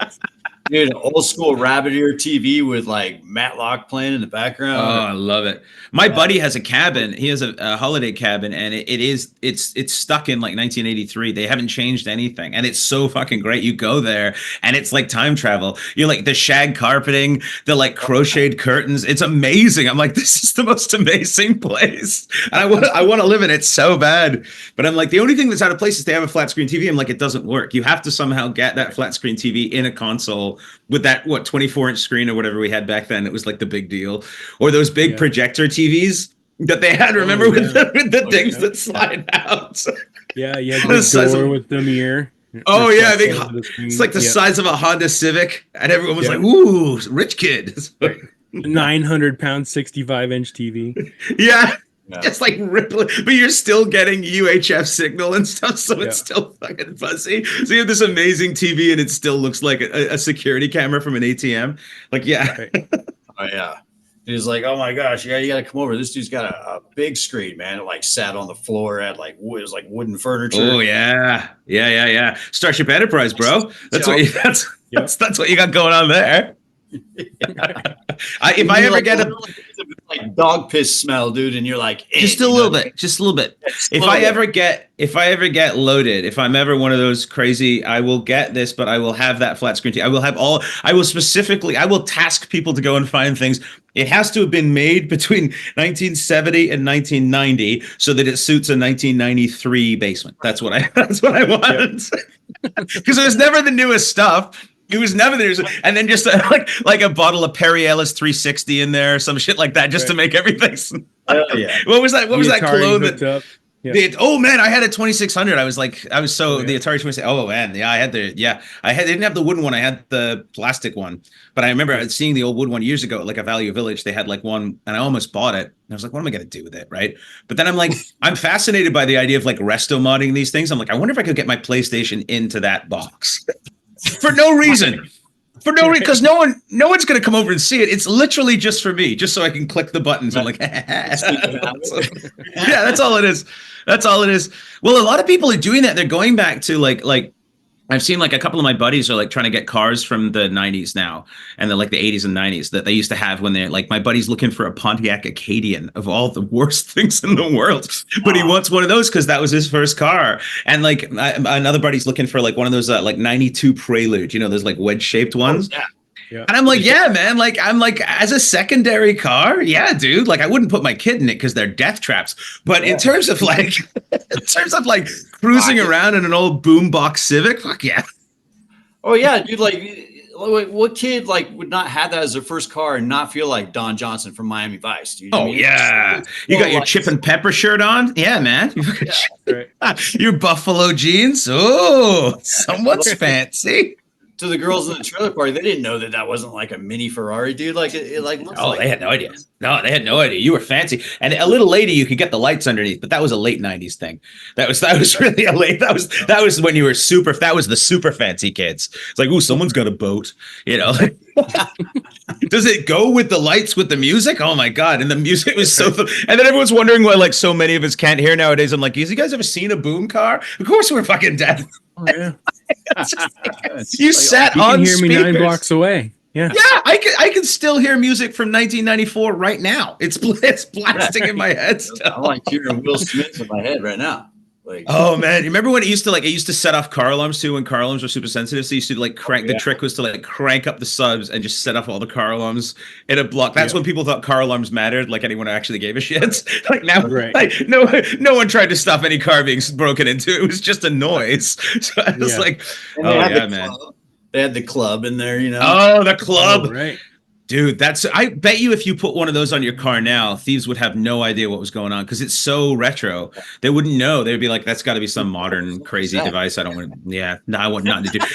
Dude, old school rabbit ear TV with like Matlock playing in the background. Oh, I love it. My buddy has a cabin. He has a holiday cabin, and it's stuck in like 1983. They haven't changed anything, and it's so fucking great. You go there, and it's like time travel. You're like the shag carpeting, the like crocheted curtains. It's amazing. I'm like, this is the most amazing place, and I want to live in it so bad. But I'm like, the only thing that's out of place is they have a flat screen TV. I'm like, it doesn't work. You have to somehow get that flat screen TV in a console with that 24-inch screen or whatever we had back then. It was like the big deal. Or those big projector TVs that they had, remember, with the things that slide out. Yeah, you had the door with the mirror. Oh yeah, it's like the size of a Honda Civic, and everyone was like, ooh, rich kid. 900-pound 65-inch TV. Yeah. Just like rippling, but you're still getting UHF signal and stuff, so it's still fucking fuzzy. So you have this amazing TV, and it still looks like a security camera from an ATM. Like, yeah. Oh yeah. He's like, oh my gosh, yeah, you got to come over. This dude's got a big screen, man. It like sat on the floor, had like it was like wooden furniture. Oh yeah. Starship Enterprise, bro. That's what that's what you got going on there. If I ever get a like dog piss smell, dude, and you're like, just a little bit. If I ever get loaded, if I'm ever one of those crazy, I will get this, but I will have that flat screen TV. I will task people to go and find things. It has to have been made between 1970 and 1990 so that it suits a 1993 basement. That's what I want. Because there's never the newest stuff. It was never there, and then just like a bottle of Perry Ellis 360 in there, or some shit like that, just to make everything. What was that? What was that cologne that? Oh man, I had a 2600. The Atari 26. Oh man, I didn't have the wooden one. I had the plastic one, but I remember seeing the old wood one years ago at like a Value Village. They had like one, and I almost bought it. And I was like, what am I gonna do with it, right? But then I'm like, I'm fascinated by the idea of like resto modding these things. I'm like, I wonder if I could get my PlayStation into that box. For no reason, because no one's going to come over and see it. It's literally just for me, just so I can click the buttons. I'm like, yeah, that's all it is. Well, a lot of people are doing that. They're going back to like I've seen like a couple of my buddies are like trying to get cars from the 90s now, and they're like the 80s and 90s that they used to have when they're like, my buddy's looking for a Pontiac Acadian of all the worst things in the world, but he wants one of those because that was his first car. And like another buddy's looking for like one of those like 92 Prelude, those like wedge shaped ones. Oh, yeah. Yeah. And I'm like, yeah, man, like, I'm like, as a secondary car, yeah, dude, like I wouldn't put my kid in it because they're death traps. But in terms of like cruising around in an old boombox Civic, fuck yeah. Oh yeah, dude, like what kid like would not have that as their first car and not feel like Don Johnson from Miami Vice? Dude? Oh yeah, you got your Chip and Pepper shirt on, yeah, man. Your Buffalo jeans, oh, somewhat's fancy. To the girls in the trailer park, they didn't know that wasn't like a mini Ferrari, dude. Like it like looks like they had no idea. No, they had no idea. You were fancy, and a little lady you could get the lights underneath, but that was a late '90s thing. That was really a late. That was when you were super. That was the super fancy kids. It's like, ooh, someone's got a boat. Does it go with the lights with the music? Oh my god! And the music was so. And then everyone's wondering why like so many of us can't hear nowadays. I'm like, have you guys ever seen a boom car? Of course we're fucking deaf. Oh, yeah. You sat on speakers. You can hear me 9 blocks away. Yeah, I can still hear music from 1994 right now. It's blasting in my head still. I like hearing Will Smith in my head right now. Like, Oh man, you remember when it used to set off car alarms too, when car alarms were super sensitive. So you used to like crank. The trick was to like crank up the subs and just set off all the car alarms in a block. That's when people thought car alarms mattered, like anyone actually gave a shit. Like now, like no one tried to stop any car being broken into. It was just a noise. So I was like, and oh yeah, man. They had the club in there, you know. Oh, the club. Oh, right. Dude, I bet you if you put one of those on your car now, thieves would have no idea what was going on because it's so retro. They wouldn't know. They'd be like, that's got to be some modern crazy device. I don't want to, no, I want nothing to do.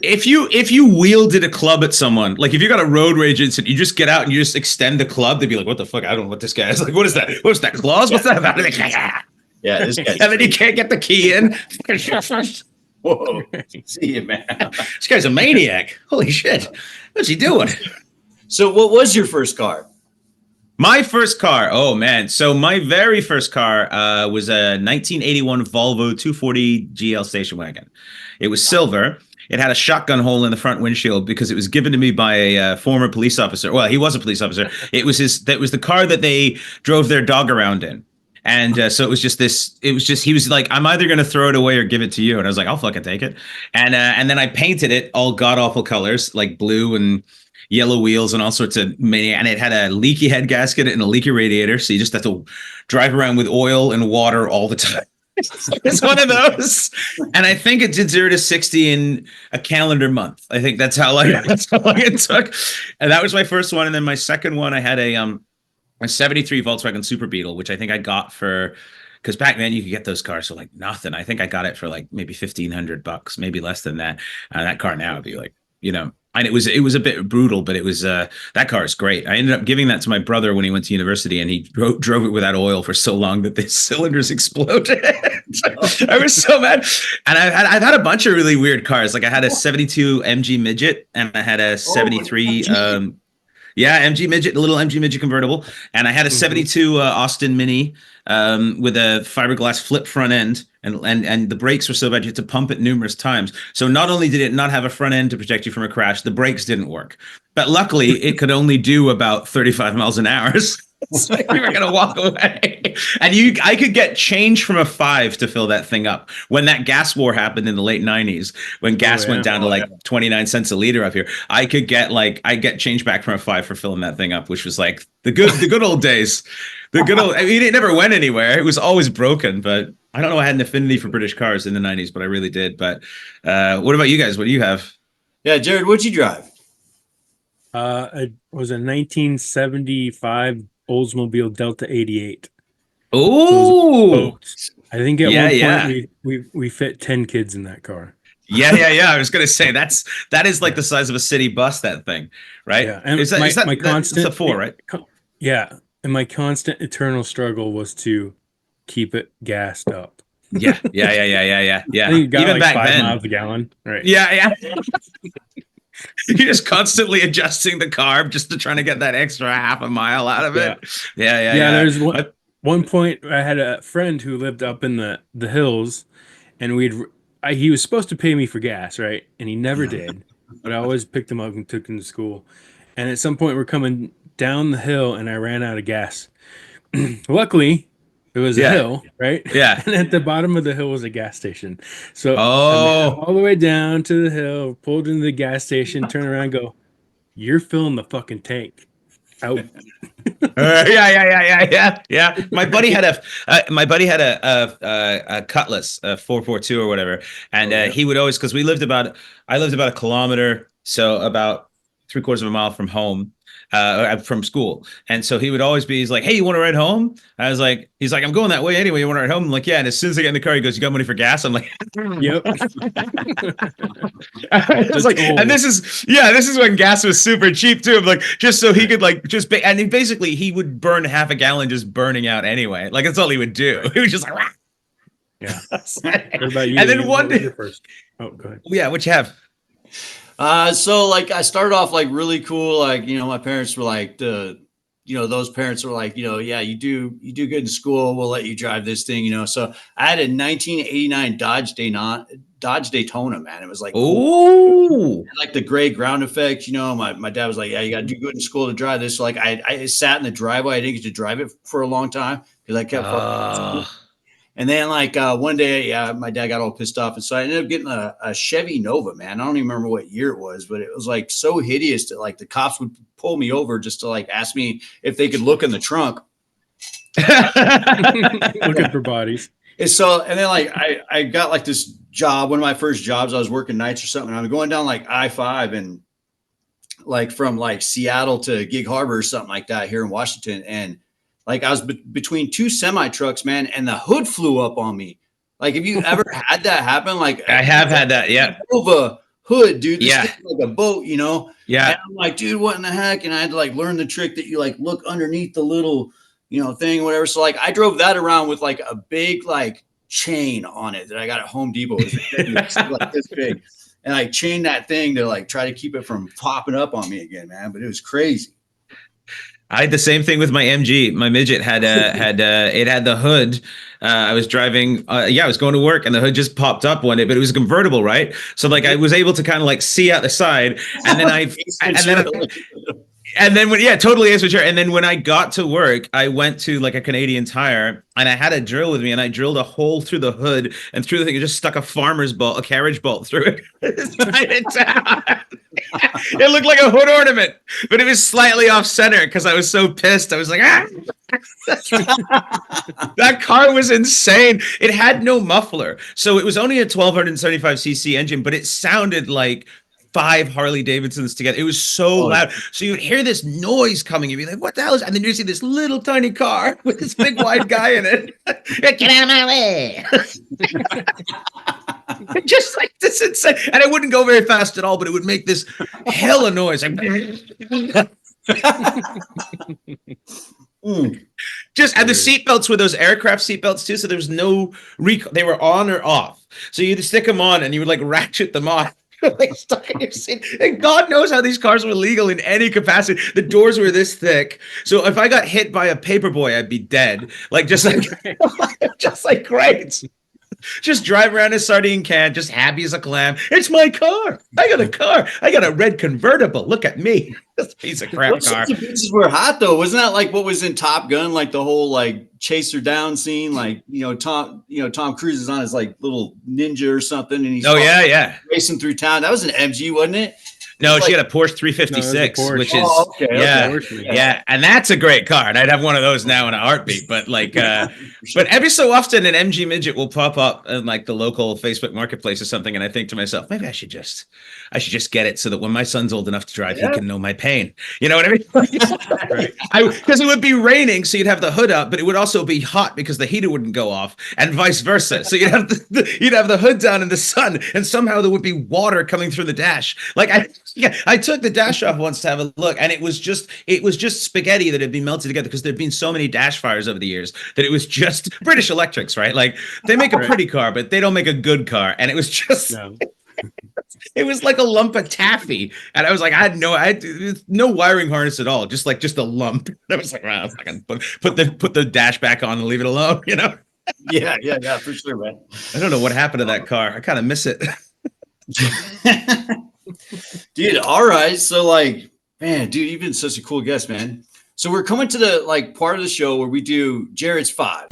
If you wielded a club at someone, like if you got a road rage incident, you just get out and you just extend the club, they'd be like, what the fuck? I don't know what this guy is. Like, what is that? What's that, claws? What's that about? Yeah, this guy. And then you can't get the key in. Whoa, see you, man. This guy's a maniac. Holy shit. What's he doing? So what was your first car? My first car. Oh, man. So my very first car was a 1981 Volvo 240 GL station wagon. It was silver. It had a shotgun hole in the front windshield because it was given to me by a former police officer. Well, he was a police officer. That was the car that they drove their dog around in. And so he was like, I'm either going to throw it away or give it to you. And I was like, I'll fucking take it. And then I painted it all god awful colors, like blue and yellow wheels and all sorts of many. And it had a leaky head gasket and a leaky radiator. So you just have to drive around with oil and water all the time. It's one of those. And I think it did 0 to 60 in a calendar month. I think that's how long it took. And that was my first one. And then my second one, I had a 73 Volkswagen Super Beetle, which I think I got because back then you could get those cars for like nothing. I think I got it for like maybe $1,500, maybe less than that. That car now would be like, and it was a bit brutal, but it was that car is great. I ended up giving that to my brother when he went to university, and he drove it without oil for so long that the cylinders exploded. I was so mad. And I've had a bunch of really weird cars. Like I had a 72 MG Midget, and I had a 73 MG Midget, a little MG Midget convertible. And I had a 72 Austin Mini with a fiberglass flip front end. And the brakes were so bad you had to pump it numerous times. So not only did it not have a front end to protect you from a crash, the brakes didn't work. But luckily, it could only do about 35 miles an hour. So you were going to walk away. And I could get change from a 5 to fill that thing up. When that gas war happened in the late 90s, when gas went down to like 29 cents a liter up here, I get change back from a 5 for filling that thing up, which was like the good old days. I mean, it never went anywhere. It was always broken, but I don't know. I had an affinity for British cars in the 90s, but I really did. But what about you guys? What do you have? Yeah, Jared, what'd you drive? It was a 1975 Oldsmobile Delta 88. Oh, so I think at one point we fit 10 kids in that car. Yeah. I was gonna say that is like the size of a city bus. That thing, right? Yeah, and is that my constant? That's a 4, right? Yeah, and my constant eternal struggle was to keep it gassed up. Yeah. I think it got even like back 5 then, miles a gallon. Right. Yeah. You're just constantly adjusting the carb just to try to get that extra half a mile out of it. Yeah. There's one point I had a friend who lived up in the hills, and he was supposed to pay me for gas, right? And he never did. But I always picked him up and took him to school. And at some point we're coming down the hill, and I ran out of gas. Luckily, it was a hill, right? Yeah. And at the bottom of the hill was a gas station. So all the way down to the hill, pulled into the gas station, turn around, go, you're filling the fucking tank. Out. Yeah. My buddy had a Cutlass, a 442 or whatever, and he would always, because I lived about a kilometer, so about 3/4 of a mile from home. From school. And so he would always be, he's like, hey, you want to ride home? He's like, I'm going that way anyway. You want to ride home? I'm like, yeah. And as soon as I get in the car, he goes, you got money for gas? I'm like, yep. I was like, and this is when gas was super cheap too. I'm like, just so he could like, and he would burn half a gallon just burning out anyway. Like that's all he would do. He was just like, rah. Yeah. What about you? And then one day, first. Oh, go ahead. Yeah. What you have? So like I started off like really cool. Like, my parents were like those parents were like, yeah, you do good in school. We'll let you drive this thing, So I had a 1989 Dodge Daytona, man. It was like, cool. Like the gray ground effect, my dad was like, yeah, you got to do good in school to drive this. So like I sat in the driveway. I didn't get to drive it for a long time because I kept And then like one day, my dad got all pissed off. And so I ended up getting a Chevy Nova, man. I don't even remember what year it was, but it was like so hideous that like the cops would pull me over just to like ask me if they could look in the trunk. Looking for bodies. And so, and then like I got like this job, one of my first jobs, I was working nights or something. I'm going down like I-5 and like from like Seattle to Gig Harbor or something like that here in Washington. And like I was between two semi trucks, man, and the hood flew up on me. Like, have you ever had that happen? Like, I have had that. Yeah. Over hood, dude. This Yeah. thing's like a boat, you know? Yeah. And I'm like, dude, what in the heck? And I had to like learn the trick that you like look underneath the little, you know, thing, whatever. So like I drove that around with like a big like chain on it that I got at Home Depot. It was like this big. And I chained that thing to like try to keep it from popping up on me again, man. But it was crazy. I had the same thing with my MG. My midget had it had the hood. I was driving. I was going to work, and the hood just popped up one day. But it was a convertible, right? So like I was able to kind of like see out the side, and then and then when totally is for sure. And then when I got to work, I went to like a Canadian Tire, and I had a drill with me, and I drilled a hole through the hood and through the thing, and just stuck a farmer's bolt, a carriage bolt through it. It looked like a hood ornament, but it was slightly off center because I was so pissed. I was like, ah! That car was insane. It had no muffler, so it was only a 1275cc engine, but it sounded like 5 Harley Davidsons together. It was so loud. So you'd hear this noise coming. You'd be like, what the hell is, and then you see this little tiny car with this big wide guy in it. Get out of my way. Just like this insane. And it wouldn't go very fast at all, but it would make this hella noise. Like, just, and the seatbelts were those aircraft seatbelts too. So there was no they were on or off. So you'd stick them on and you would like ratchet them off. Like stuck in your seat. And God knows how these cars were legal in any capacity. The doors were this thick. So if I got hit by a paperboy, I'd be dead. Like just like great. Just drive around a sardine can, just happy as a clam. It's my car. I got a car. I got a red convertible. Look at me. This piece of crap car. Those pieces were hot though. Wasn't that like what was in Top Gun? Like the whole like chaser down scene. Like Tom Cruise is on his like little ninja or something, and he's racing through town. That was an MG, wasn't it? No, she had a Porsche 356, which is okay. And that's a great car, and I'd have one of those now in a heartbeat. But like, but every so often an MG midget will pop up in like the local Facebook Marketplace or something, and I think to myself, maybe I should just get it so that when my son's old enough to drive, he can know my pain. You know what I mean? Because it would be raining, so you'd have the hood up, but it would also be hot because the heater wouldn't go off, and vice versa. So you'd have the hood down in the sun, and somehow there would be water coming through the dash. Like I took the dash off once to have a look, and it was just spaghetti that had been melted together because there'd been so many dash fires over the years that it was just British Electrics, right? Like they make a pretty car, but they don't make a good car, and it was just. No. It was like a lump of taffy, and I was like, I had no wiring harness at all, just a lump. I was like, wow, I can put the dash back on and leave it alone, you know? Yeah, for sure, man. I don't know what happened to that car. I kind of miss it. Dude, all right. So like, man, dude, you've been such a cool guest, man. So we're coming to the like part of the show where we do Jared's 5.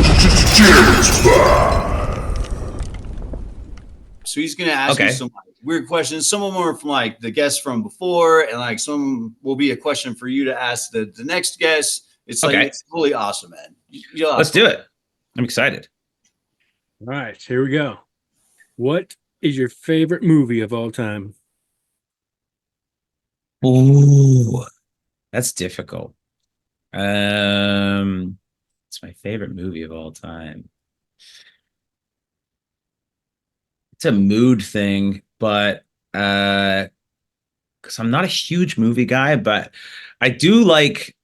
So he's gonna ask you some like, weird questions. Some of them are from like the guests from before, and like some will be a question for you to ask the next guest. It's like it's really awesome, man. Let's do it. I'm excited. All right, here we go. What is your favorite movie of all time? Ooh, that's difficult. It's my favorite movie of all time. It's a mood thing, but because I'm not a huge movie guy, but I do like,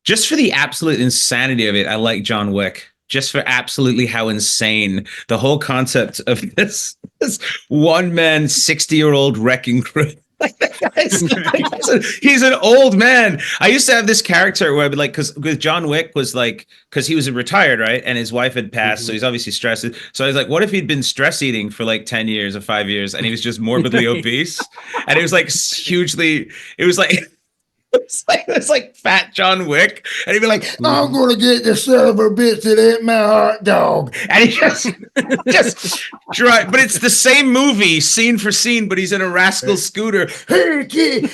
just for the absolute insanity of it, I like John Wick. Just for absolutely how insane the whole concept of this one man 60-year-old wrecking crew. Like he's an old man. I used to have this character where I'd be like, because John Wick was like, because he was retired, right? And his wife had passed, so he's obviously stressed. So I was like, what if he'd been stress eating for like 10 years or 5 years, and he was just morbidly obese? And it was like hugely, it was like, It's like fat John Wick, and he'd be like, I'm gonna get the son of a bitch that ate my hot dog. and he just try. But it's the same movie, scene for scene. But he's in a rascal scooter. Hey, kid.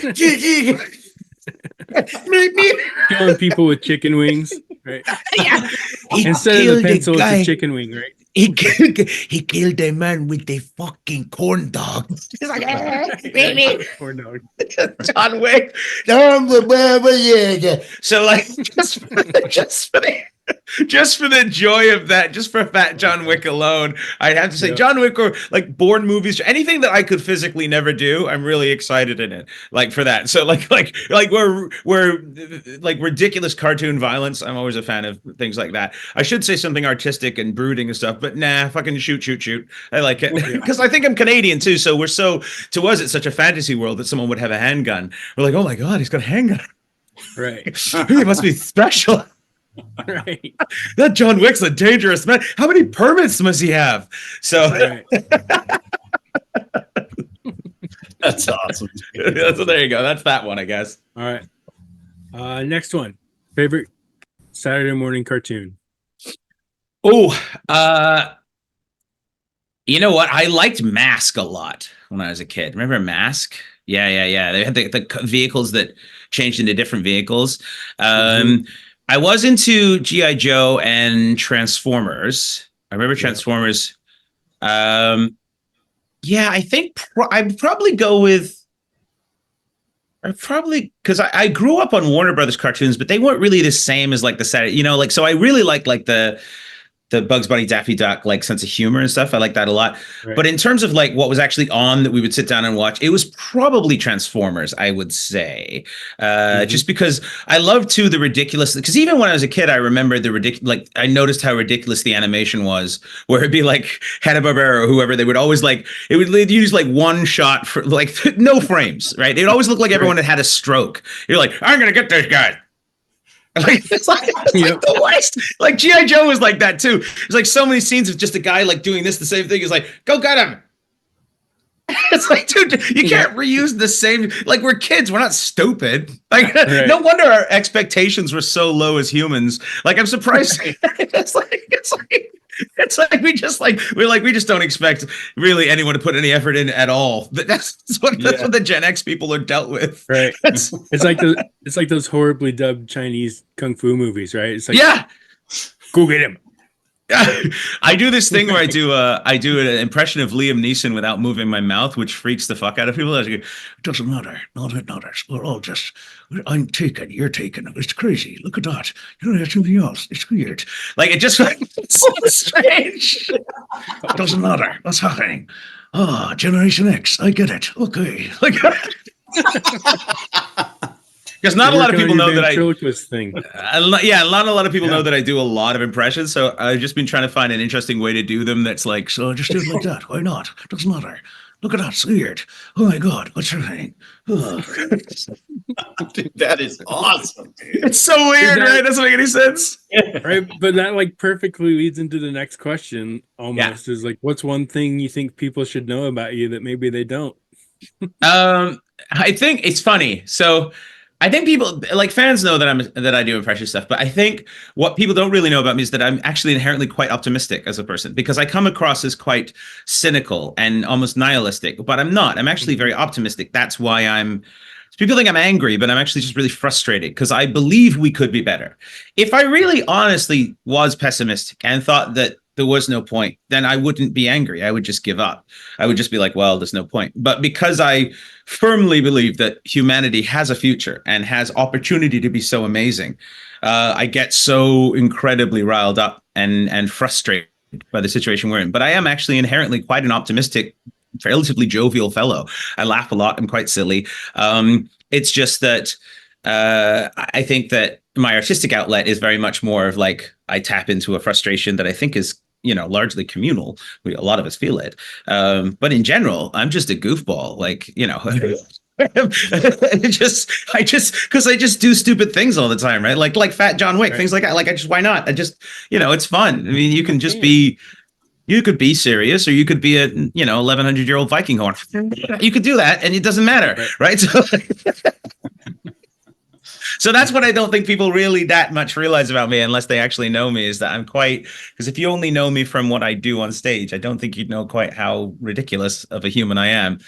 Killing people with chicken wings, right? Yeah. He Instead of killed the pencil, guy. it's a chicken wing, right? He killed a man with a fucking corn dog. He's like, baby, Or no. John Wick. I'm the Baba Yaga. So like, just for the joy of that, just for fat John Wick alone, I'd have to say John Wick or like Bourne movies, anything that I could physically never do. I'm really excited in it, like for that. So like we're like ridiculous cartoon violence. I'm always a fan of things like that. I should say something artistic and brooding and stuff, but nah, fucking shoot. I like it because I think I'm Canadian too. So we're so, to us, it's such a fantasy world that someone would have a handgun. We're like, oh my God, he's got a handgun. Right. He must be special. Right. That John Wick's a dangerous man. How many permits must he have? So Right. That's awesome. so there you go. That's that one, I guess. All right. Next one. Favorite Saturday morning cartoon. Oh, you know what? I liked Mask a lot when I was a kid. Remember Mask? Yeah. They had the vehicles that changed into different vehicles. I was into G.I. Joe and Transformers. I remember Transformers. I think I'd probably go with. Because I grew up on Warner Brothers cartoons, but they weren't really the same as like the Saturday, like, so I really like the Bugs Bunny, Daffy Duck, like sense of humor and stuff. I like that a lot. Right. But in terms of like what was actually on that we would sit down and watch, it was probably Transformers, I would say. Just because I love too the ridiculous, because even when I was a kid, I remember the ridiculous, like I noticed how ridiculous the animation was, where it'd be like Hanna-Barbera or whoever, they would always like, they'd use like one shot for like no frames, right? They'd always look like everyone had had a stroke. You're like, I'm going to get this guy. Like, it's like the worst. Like G.I. Joe was like that too. There's like so many scenes of just a guy like doing this, the same thing. He's like, go get him. It's like, dude, you can't reuse the same. Like, we're kids, we're not stupid. Like, no wonder our expectations were so low as humans. Like, I'm surprised. It's like we just don't expect really anyone to put any effort in at all. That's what the Gen X people are dealt with. Right. It's like those horribly dubbed Chinese kung fu movies, right? It's like, go get him. I do this thing where I do an impression of Liam Neeson without moving my mouth, which freaks the fuck out of people. I go, it doesn't matter. No, it matters. We're all just, I'm taken. You're taken. It's crazy. Look at that. You don't have anything else. It's weird. Like, it just, it's so strange. It doesn't matter. What's happening? Ah, Generation X. I get it. Okay. Like, because not a lot of people know that a lot of people know that I do a lot of impressions. So I've just been trying to find an interesting way to do them. That's like, so just do it like that. Why not? It doesn't matter. Look at that. It's weird. Oh my God. What's happening? Oh. Dude, that is awesome. Dude. It's so weird, right? Doesn't make any sense. Right. But that like perfectly leads into the next question almost is like, what's one thing you think people should know about you that maybe they don't? I think it's funny. So I think people, like, fans know that I do impression stuff, but I think what people don't really know about me is that I'm actually inherently quite optimistic as a person, because I come across as quite cynical and almost nihilistic, but I'm not. I'm actually very optimistic. That's why people think I'm angry, but I'm actually just really frustrated because I believe we could be better. If I really honestly was pessimistic and thought that there was no point, then I wouldn't be angry. I would just give up. I would just be like, well, there's no point. But because I firmly believe that humanity has a future and has opportunity to be so amazing, I get so incredibly riled up and frustrated by the situation we're in. But I am actually inherently quite an optimistic, relatively jovial fellow. I laugh a lot. I'm quite silly. It's just that I think that my artistic outlet is very much more of like, I tap into a frustration that I think is, largely communal. A lot of us feel it. But in general, I'm just a goofball. Like, because I just do stupid things all the time, right? Like Fat John Wick, things like that. Like, why not? It's fun. I mean, you can just be, you could be serious, or you could be a, 1100-year-old Viking horn. You could do that, and it doesn't matter, right? So, So that's what I don't think people really that much realize about me unless they actually know me, is that I'm quite, because if you only know me from what I do on stage, I don't think you'd know quite how ridiculous of a human I am.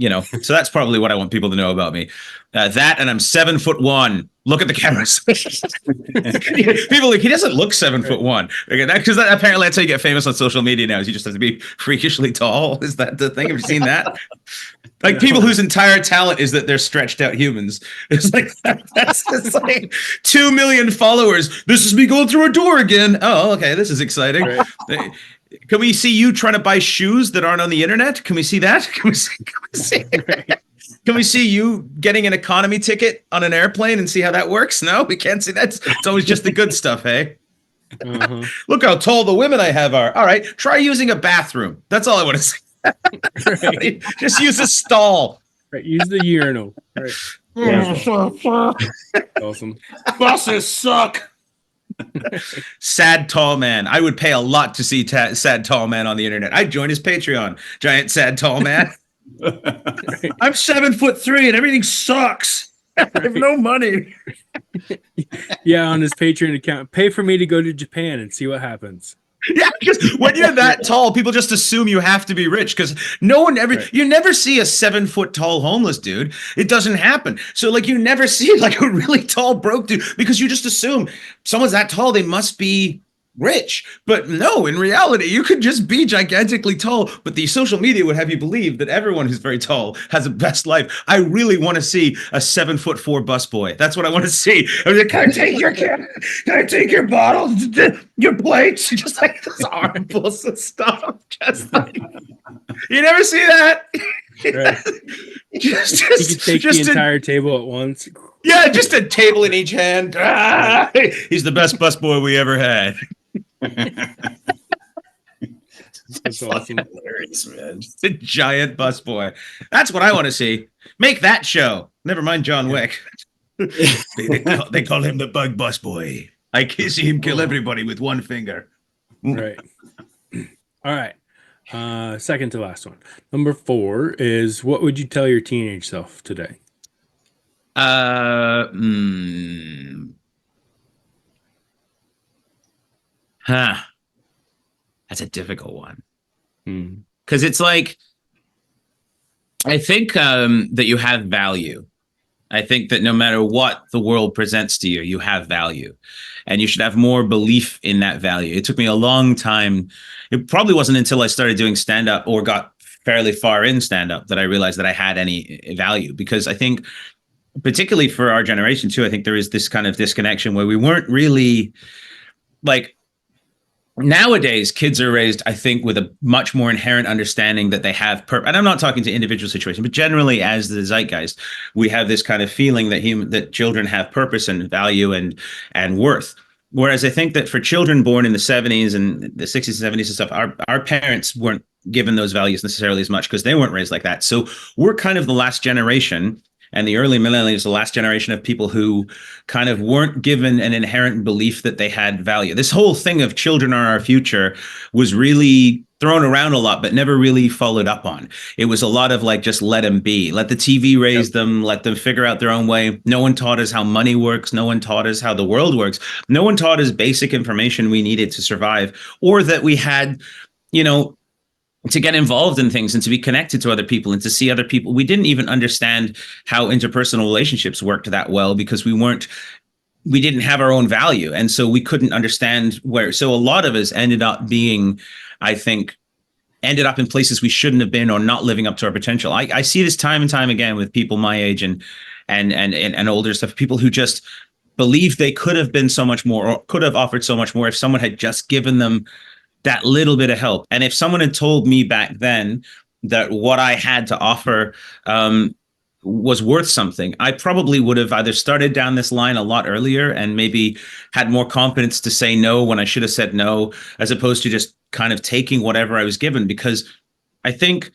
So that's probably what I want people to know about me. That, and I'm 7'1". Look at the cameras. People like, he doesn't look 7'1". Because apparently that's how you get famous on social media now, is you just have to be freakishly tall. Is that the thing? Have you seen that? Like people whose entire talent is that they're stretched out humans. It's like, that's just like 2 million followers. This is me going through a door again. Oh, okay. This is exciting. Right. Can we see you trying to buy shoes that aren't on the internet? Can we see that? Can we see you getting an economy ticket on an airplane and see how that works? No, we can't see that. It's always just the good stuff, hey? Look how tall the women I have are. All right, try using a bathroom. That's all I want to see. Right. Just use a stall. Right, use the urinal. Right. Awesome. Buses suck. Sad tall man. I would pay a lot to see sad tall man on the internet. I'd join his Patreon. Giant sad tall man. I'm 7'3" and everything sucks. I have no money. Yeah, on his Patreon account. Pay for me to go to Japan and see what happens. Yeah, because when you're that tall, people just assume you have to be rich, because no one ever, you never see a 7 foot tall homeless dude. It doesn't happen. So like you never see like a really tall broke dude, because you just assume someone's that tall, they must be rich. But no, in reality, you could just be gigantically tall, but the social media would have you believe that everyone who's very tall has the best life. I really want to see a 7'4" busboy. That's what I want to see. I'm like, can I take your bottles, your plates? Just like those armfuls of stuff. Just like, you never see that. Right. You could take the entire table at once. Yeah, just a table in each hand. He's the best busboy we ever had. That's awesome. Hilarious, man. It's a giant busboy. That's what I want to see. Make that show. Never mind John Wick. They call him the bug busboy. I can see him kill everybody with one finger. Right. All right. Second to last one. Number 4 is, what would you tell your teenage self today? That's a difficult one. Because it's like, I think that you have value. I think that no matter what the world presents to you, you have value, and you should have more belief in that value. It took me a long time. It probably wasn't until I started doing stand-up or got fairly far in stand-up that I realized that I had any value, because I think, particularly for our generation too, I think there is this kind of disconnection where we weren't really like, nowadays kids are raised, I think, with a much more inherent understanding that they have purpose. And I'm not talking to individual situations, but generally as the zeitgeist, we have this kind of feeling that children have purpose and value and worth. Whereas I think that for children born in the 70s and the 60s and 70s and stuff, our parents weren't given those values necessarily as much because they weren't raised like that. So we're kind of the last generation, and the early millennials, the last generation of people who kind of weren't given an inherent belief that they had value. This whole thing of children are our future was really thrown around a lot, but never really followed up on. It was a lot of like, just let them be, let the TV raise them, let them figure out their own way. No one taught us how money works. No one taught us how the world works. No one taught us basic information we needed to survive, or that we had, to get involved in things and to be connected to other people and to see other people. We didn't even understand how interpersonal relationships worked that well, because we didn't have our own value. And so we couldn't understand so a lot of us ended up in places we shouldn't have been, or not living up to our potential. I see this time and time again with people my age and older stuff, people who just believed they could have been so much more, or could have offered so much more if someone had just given them that little bit of help. And if someone had told me back then that what I had to offer was worth something, I probably would have either started down this line a lot earlier and maybe had more confidence to say no when I should have said no, as opposed to just kind of taking whatever I was given. Because I think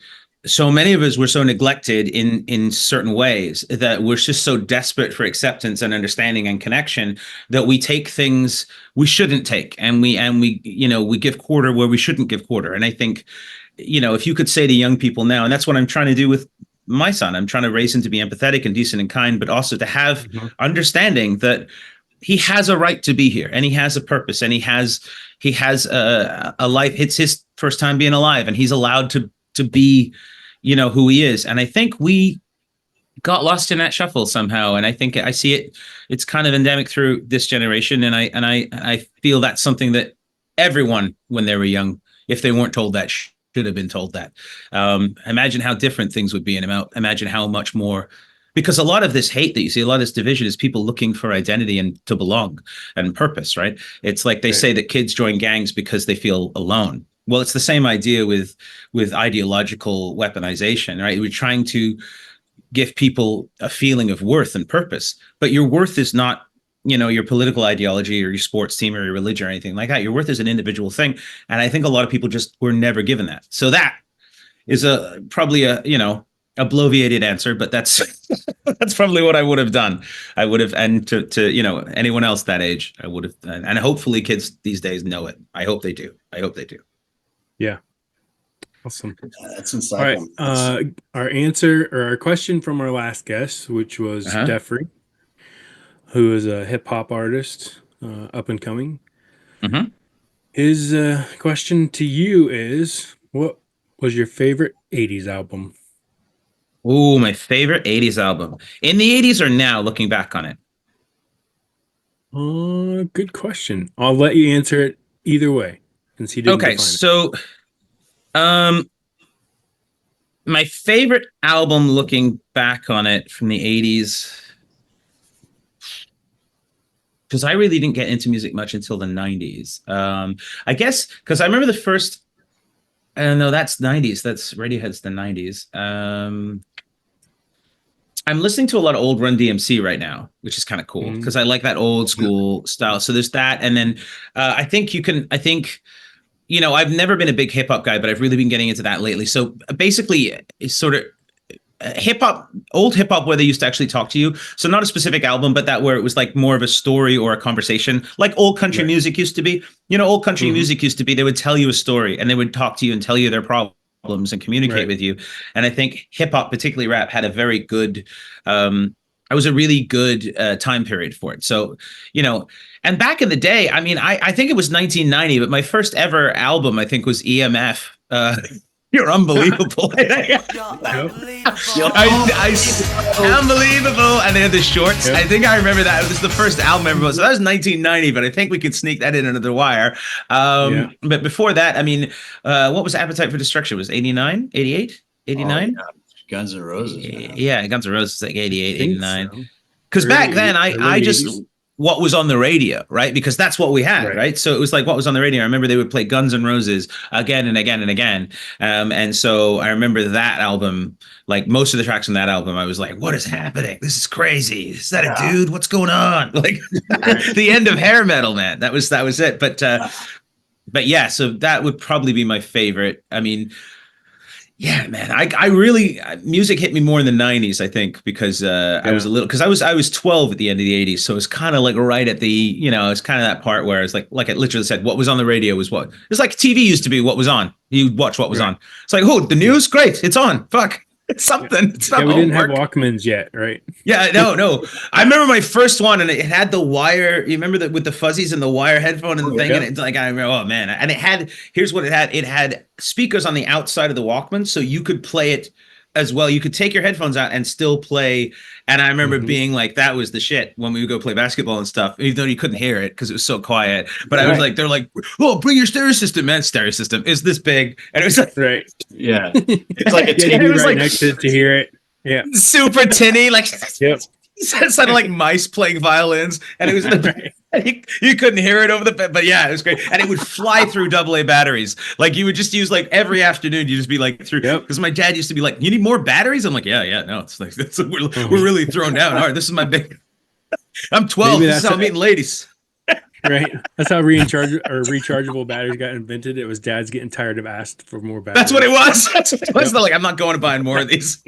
so many of us were so neglected in certain ways that we're just so desperate for acceptance and understanding and connection that we take things we shouldn't take, and we give quarter where we shouldn't give quarter. And I think, if you could say to young people now, and that's what I'm trying to do with my son. I'm trying to raise him to be empathetic and decent and kind, but also to have understanding that he has a right to be here, and he has a purpose, and he has a life. It's his first time being alive, and he's allowed to be, who he is. And I think we got lost in that shuffle somehow. And I think I see it's kind of endemic through this generation. And I feel that's something that everyone, when they were young, if they weren't told that, should have been told that. Imagine how different things would be, and imagine how much more, because a lot of this hate that you see, a lot of this division is people looking for identity and to belong and purpose, right? It's like they say that kids join gangs because they feel alone. Well, it's the same idea with ideological weaponization, right? We're trying to give people a feeling of worth and purpose, but your worth is not, your political ideology or your sports team or your religion or anything like that. Your worth is an individual thing. And I think a lot of people just were never given that. So that is probably a bloviated answer, but that's that's probably what I would have done. I would have, and to anyone else that age, I would have, and hopefully kids these days know it. I hope they do. Yeah. Awesome. That's insightful. All right. Our answer, or our question from our last guest, which was Jeffrey, who is a hip hop artist, up and coming. His question to you is, what was your favorite 80s album? Oh, my favorite 80s album. In the 80s or now, looking back on it? Good question. I'll let you answer it either way, since he didn't define it. So my favorite album looking back on it from the 80s, because I really didn't get into music much until the 90s. I guess because I remember the first, no, that's 90s. That's Radiohead's the 90s. I'm listening to a lot of old Run DMC right now, which is kind of cool because I like that old school style. So there's that. And then I think I've never been a big hip hop guy, but I've really been getting into that lately. So basically it's sort of old hip hop where they used to actually talk to you. So not a specific album, but that where it was like more of a story or a conversation, like old country music used to be. Old country music used to be, they would tell you a story and they would talk to you and tell you their problems and communicate with you. And I think hip hop, particularly rap, had a very good, I was a really good time period for it. So, and back in the day, I mean, I think it was 1990, but my first ever album, I think, was EMF. You're unbelievable. Unbelievable. And they had the shorts. I think I remember that. It was the first album I remember. So that was 1990, but I think we could sneak that in under the wire. But before that, I mean, what was Appetite for Destruction? Was 89, 88, 89? Oh, yeah. Guns N' Roses. Yeah, Guns N' Roses, like 88, 89. Because back then, I just... what was on the radio, right? Because that's what we had, right? So it was like what was on the radio. I remember they would play Guns N' Roses again and again and again. And so I remember that album, like most of the tracks on that album, I was like, what is happening? This is crazy. Is that a dude? What's going on? Like the end of hair metal, man. That was it. But yeah, so that would probably be my favorite. I mean, yeah, man, I really, music hit me more in the 90s, I think, because I was a little, because I was 12 at the end of the 80s. So it's kind of like right at the, it's kind of that part where it's like it literally said, what was on the radio was what. It's like TV used to be what was on. You'd watch what was on. It's like, the news? Great. It's on. Fuck. It's something. It's not we didn't have homework. Walkmans yet, right? Yeah, no. I remember my first one, and it had the wire. You remember that with the fuzzies and the wire headphone and the thing, and it's like I remember. Oh man! And it had. Here's what it had. It had speakers on the outside of the Walkman, so you could play it as well. You could take your headphones out and still play. And I remember being like, that was the shit when we would go play basketball and stuff, even though you couldn't hear it because it was so quiet. But I was like, they're like, bring your stereo system, man. Stereo system is this big. And it was like, yeah. It's like a TV it was right like, next to hear it. Yeah. Super tinny. Like, Yep. it sounded like mice playing violins. And it was you couldn't hear it over the, but yeah, it was great. And it would fly through AA batteries. Like you would just use like every afternoon, you just be like through, because my dad used to be like, you need more batteries? I'm like, yeah, no, it's like, we're really thrown down hard. This is my big, I'm 12, this is how I'm meeting ladies. Right. That's how rechargeable batteries got invented. It was dads getting tired of asked for more batteries. That's what it was. That's what it was. They're like, I'm not going to buy more of these.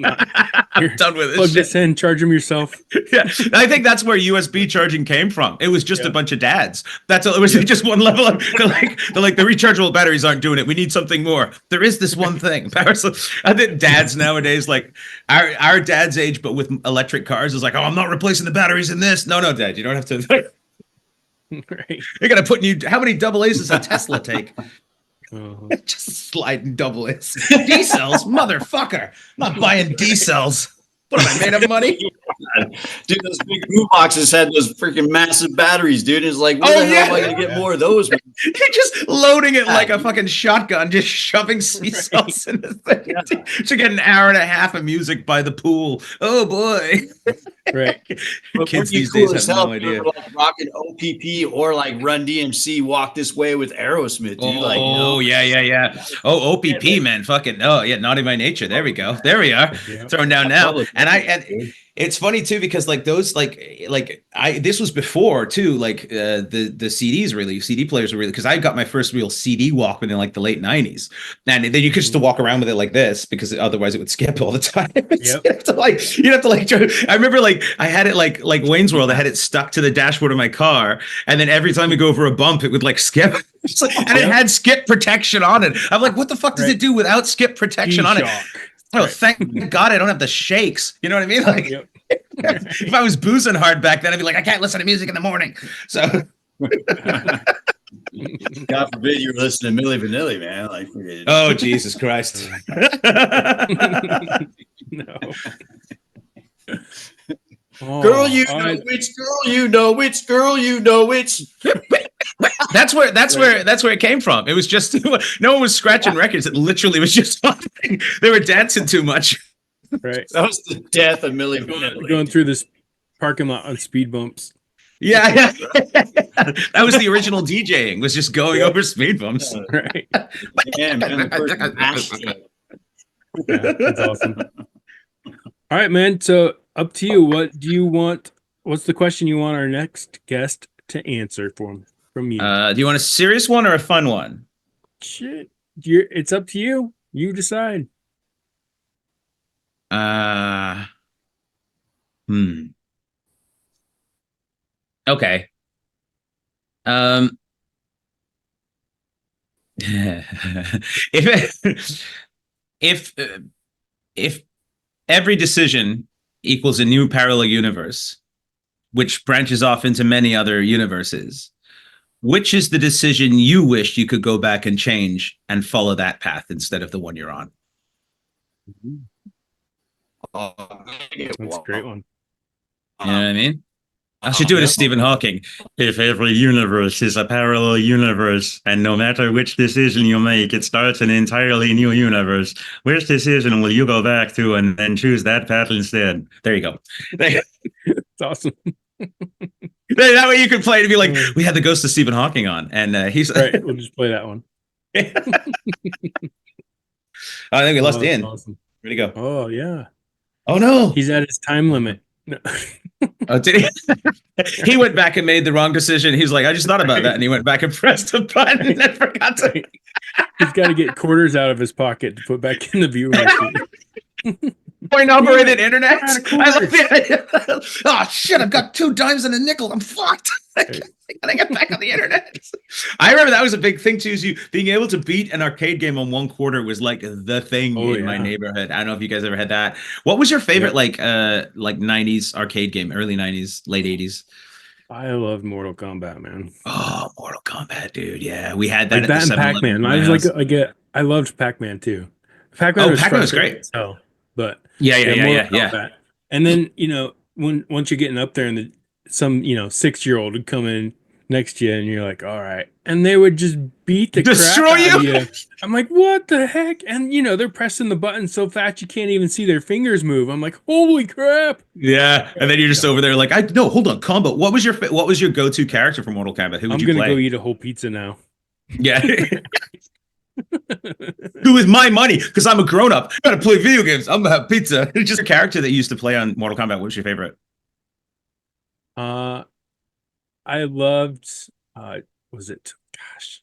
I'm done with Plug this this shit. in, charge them yourself. Yeah, I think that's where USB charging came from. It was just a bunch of dads. That's all. It was just one level. They're like the rechargeable batteries aren't doing it. We need something more. There is this one thing. I think dads nowadays, like our dad's age, but with electric cars, is like, oh, I'm not replacing the batteries in this. No, Dad, you don't have to. Right. You're gonna put new. How many double A's does a Tesla take? Uh-huh. Just sliding double A's. D cells, motherfucker. I'm not buying D cells. What am I made of money? Dude, those big boom boxes had those freaking massive batteries, dude. It's like, where the hell am I going to get more of those? Man? You're just loading it like a fucking shotgun, just shoving C cells in the thing. Yeah. To get an hour and a half of music by the pool. Oh boy. Right. Kids these days have no idea. Like rocking OPP or like Run DMC, Walk This Way with Aerosmith, dude. Oh, like, you know? Yeah. Oh, OPP, man. Fucking, oh, yeah, Naughty by Nature. There we go. There we are. Yeah. Throwing down now. And it's funny too, because like those, this was before too, like the CDs really, CD players were really, because I got my first real CD Walkman in like the late 90s. And then you could just walk around with it like this, because otherwise it would skip all the time. Yep. you'd have to I remember like I had it like Wayne's World, I had it stuck to the dashboard of my car, and then every time we go over a bump, it would like skip. And it had skip protection on it. I'm like, what the fuck does it do without skip protection on it? Oh, thank God I don't have the shakes. You know what I mean? Like, if I was boozing hard back then, I'd be like, I can't listen to music in the morning. So, God forbid you were listening to Milli Vanilli, man. Like, oh, Jesus Christ. No. Girl, you know which girl you know which girl you know which. That's where it came from. It was just no one was scratching records. It literally was just they were dancing too much. Right. That was the death of Milli Vanilli. Going through this parking lot on speed bumps. Yeah. That was the original DJing, was just going over speed bumps. Right. Yeah, man, that's awesome. All right, man. So up to you. What do you want? What's the question you want our next guest to answer from you? Do you want a serious one or a fun one? Shit. It's up to you. You decide. Okay. If every decision equals a new parallel universe, which branches off into many other universes, which is the decision you wish you could go back and change and follow that path instead of the one you're on? That's a great one. You know what I mean? I should do it as Stephen Hawking. If every universe is a parallel universe, and no matter which decision you make, it starts an entirely new universe, which decision will you go back to and then choose that path instead? There you go. It's awesome. That way you can play it and be like, we had the ghost of Stephen Hawking on, and he's right. We'll just play that one. I think we lost Ian. Awesome. Where'd he go? Oh yeah. Oh no. He's at his time limit. No. Oh, did he? He went back and made the wrong decision. He's like, I just thought about that, and he went back and pressed the button and forgot to. He's got to get quarters out of his pocket to put back in the viewer seat. Point operated internet. I love it. Oh shit! I've got 2 dimes and a nickel. I'm fucked. I gotta get back on the internet. I remember that was a big thing too. Is you being able to beat an arcade game on 1 quarter was like the thing in my neighborhood. I don't know if you guys ever had that. What was your favorite like 90s arcade game? Early 90s, late 80s. I loved Mortal Kombat, man. Oh, Mortal Kombat, dude. Yeah, we had that. Like that and Pac-Man. I was I loved Pac-Man too. Pac-Man was great. So, but yeah. And then once you're getting up there and some 6-year-old would come in next to you and you're like, all right, and they would just beat the destroy crap out you. Of you. I'm like, what the heck? And they're pressing the button so fast you can't even see their fingers move. I'm like, holy crap. Yeah, and then you're just over there like, no, hold on, combo. What was your go-to character for Mortal Kombat? Who would you play? I'm gonna go eat a whole pizza now. Yeah. Who is my money? Because I'm a grown-up. I gotta play video games. I'm gonna have pizza. It's just a character that you used to play on Mortal Kombat. What was your favorite? I loved was it? Gosh.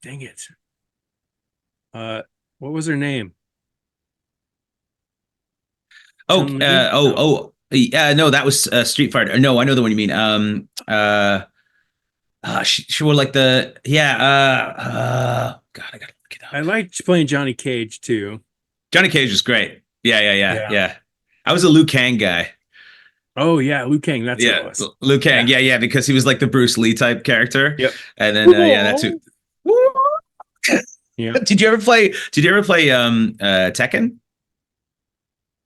Dang it. What was her name? Yeah, no, that was Street Fighter. No, I know the one you mean. She wore like the God, I gotta look it up. I liked playing Johnny Cage too. Johnny Cage was great. Yeah. Yeah. I was a Liu Kang guy. Oh yeah, Liu Kang. That's what it Yeah, was. Liu Kang. Yeah, because he was like the Bruce Lee type character. Yep. And then that's who. Yeah. Did you ever play Tekken?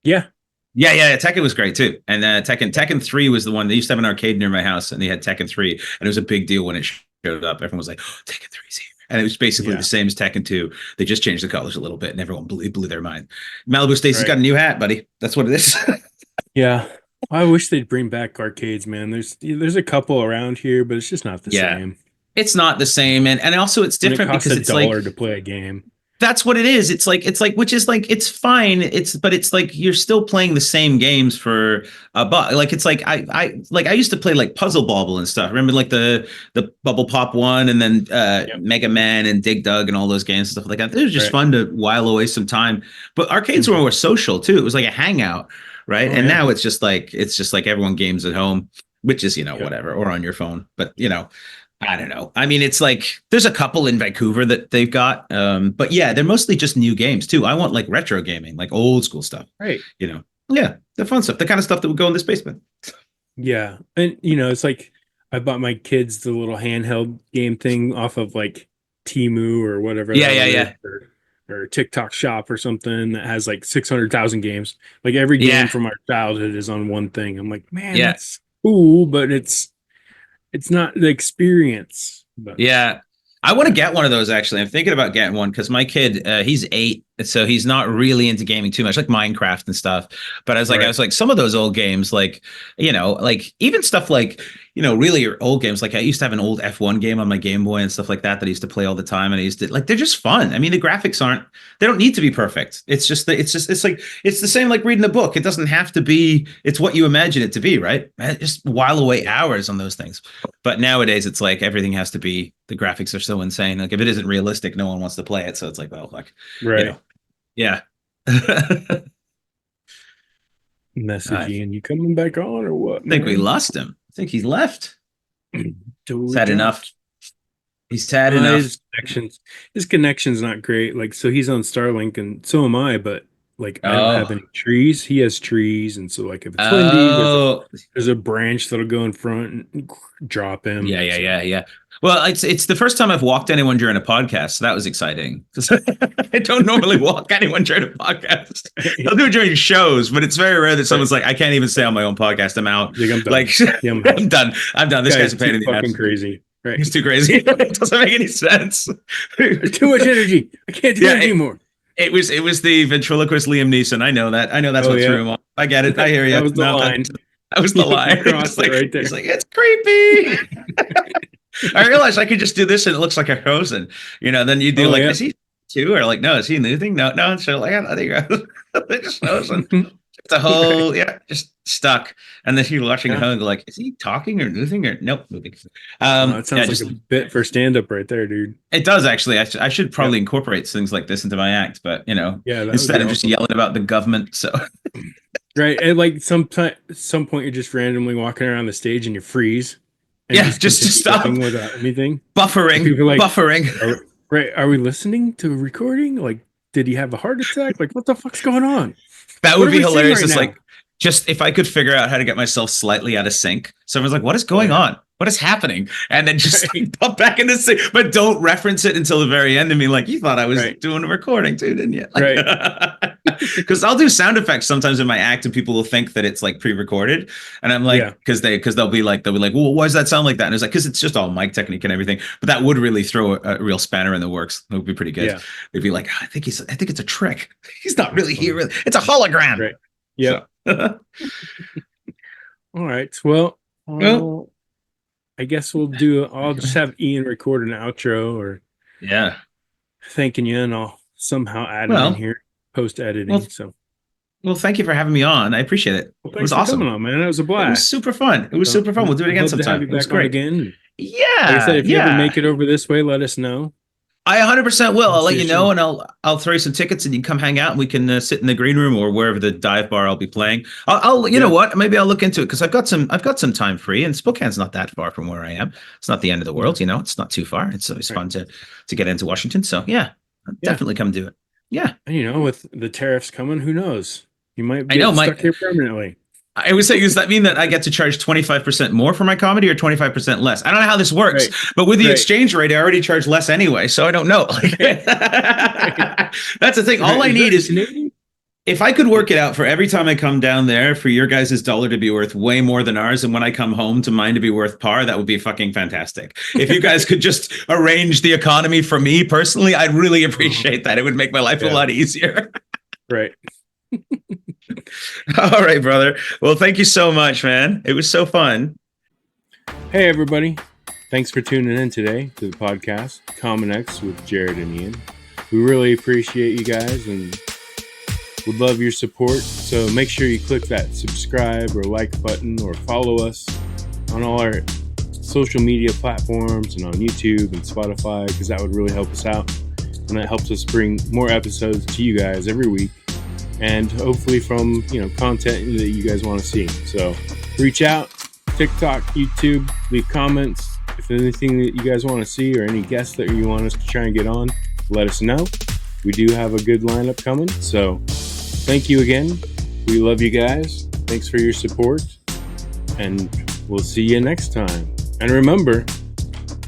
Yeah. Yeah, Tekken was great too. And Tekken 3 was the one. They used to have an arcade near my house, and they had Tekken 3, and it was a big deal when it showed up. Everyone was like, oh, Tekken 3's here. And it was basically the same as Tekken 2. They just changed the colors a little bit, and everyone blew their mind. Malibu Stacy's got a new hat, buddy. That's what it is. Yeah. I wish they'd bring back arcades, man. There's a couple around here, but it's just not the same. It's not the same, and also it's different because it's $1 like to play a game. That's what it is. It's like which is like it's fine. But it's like you're still playing the same games for a buck. Like it's like I used to play like Puzzle Bobble and stuff. Remember like the Bubble Pop one, and then Mega Man and Dig Dug and all those games and stuff like that. It was just fun to while away some time. But arcades were more social too. It was like a hangout, right? Now it's just like everyone games at home, which is whatever, or on your phone. But I don't know. I mean, it's like there's a couple in Vancouver that they've got, but yeah, they're mostly just new games too. I want like retro gaming, like old school stuff. Right. Yeah, the fun stuff, the kind of stuff that would go in this basement. Yeah, and it's like I bought my kids the little handheld game thing off of like Temu or whatever. Yeah. Or TikTok Shop or something that has like 600,000 games. Like every game from our childhood is on one thing. I'm like, man, that's cool, but it's not the experience. But. Yeah. I want to get one of those, actually. I'm thinking about getting one because my kid, he's 8, so he's not really into gaming too much, like Minecraft and stuff. But I was like, some of those old games, like, like even stuff like, really old games. Like I used to have an old F1 game on my Game Boy and stuff like that I used to play all the time. And I used to they're just fun. I mean, the graphics they don't need to be perfect. It's the same like reading a book. It doesn't have to be, it's what you imagine it to be, right? Just while away hours on those things. But nowadays it's like everything has to be, the graphics are so insane. Like if it isn't realistic, no one wants to play it. So it's like, well, like, yeah. Messaging, you coming back on or what? I think we lost him. I think he's left. He's had enough. He's had enough. His connection's not great. Like, so he's on Starlink and so am I, but like I don't have any trees. He has trees, and so like if it's windy, there's a branch that'll go in front and drop him. Yeah. Well, it's the first time I've walked anyone during a podcast, so that was exciting. I don't normally walk anyone during a podcast. I'll do it during shows, but it's very rare that someone's like, I can't even stay on my own podcast. I'm out. I'm done. I'm done. This guy's a pain in the ass. Crazy. Right. He's too crazy. It doesn't make any sense. Too much energy. I can't do it anymore. It was the ventriloquist Liam Neeson. I know that. That's what threw him off. I get it. I hear you. That was the line. That was the line. It's like, right there. He's like, it's creepy. I realized I could just do this and it looks like a frozen. Then you do is he too? Or like, no, is he moving? No. So like, I think they just frozen. It's a whole, just stuck. And then you're watching at home and go like, is he talking or moving or nope, moving? It sounds like a bit for stand-up right there, dude. It does actually. I should probably incorporate things like this into my act, but instead of just yelling about the government. So right. And like some point you're just randomly walking around the stage and you freeze. And just to stop without anything. Buffering. Are we listening to a recording? Like, did he have a heart attack? Like, what the fuck's going on? That would be hilarious. It's like, just if I could figure out how to get myself slightly out of sync. Someone's like, what is going on? What is happening? And then just pop back into sync, but don't reference it until the very end and be like, you thought I was doing a recording too, didn't you? Like, because I'll do sound effects sometimes in my act and people will think that it's like pre-recorded. And I'm like, because they'll be like, well, why does that sound like that? And it's like, because it's just all mic technique and everything. But that would really throw a real spanner in the works. It would be pretty good. Yeah. They'd be like, I think it's a trick. He's not really here. Really. It's a hologram. Right. Yeah. So. All right. Well, I guess I'll just have Ian record an outro or thanking you, and I'll somehow add it in here post editing. Well, thank you for having me on. I appreciate it. Well, it was awesome, on, man. It was a blast. It was super fun. We'll do it again sometime. It was great again. Yeah. Like I said, if you ever make it over this way, let us know. I 100% will. I'll let you know, Show. and I'll throw you some tickets, and you can come hang out, and we can sit in the green room or wherever the dive bar I'll be playing. I'll you know what? Maybe I'll look into it because I've got some time free, and Spokane's not that far from where I am. It's not the end of the world, it's not too far. It's always fun to get into Washington. So yeah, I'll definitely come do it. Yeah, And with the tariffs coming, who knows? You might get stuck here permanently. I would say, does that mean that I get to charge 25% more for my comedy or 25% less? I don't know how this works, but with the exchange rate, I already charge less anyway. So I don't know. That's the thing. All I need is, if I could work it out for every time I come down there for your guys' dollar to be worth way more than ours, and when I come home to mine to be worth par, that would be fucking fantastic. If you guys could just arrange the economy for me personally, I'd really appreciate that. It would make my life a lot easier. Right. All right, brother. Well, thank you so much, man. It was so fun. Hey, everybody. Thanks for tuning in today to the podcast, Common X with Jared and Ian. We really appreciate you guys and would love your support. So make sure you click that subscribe or like button or follow us on all our social media platforms and on YouTube and Spotify, because that would really help us out. And that helps us bring more episodes to you guys every week. And hopefully from, content that you guys want to see. So reach out, TikTok, YouTube, leave comments. If there's anything that you guys want to see or any guests that you want us to try and get on, let us know. We do have a good lineup coming. So thank you again. We love you guys. Thanks for your support. And we'll see you next time. And remember,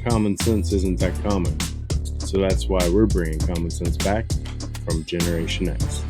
common sense isn't that common. So that's why we're bringing common sense back from Generation X.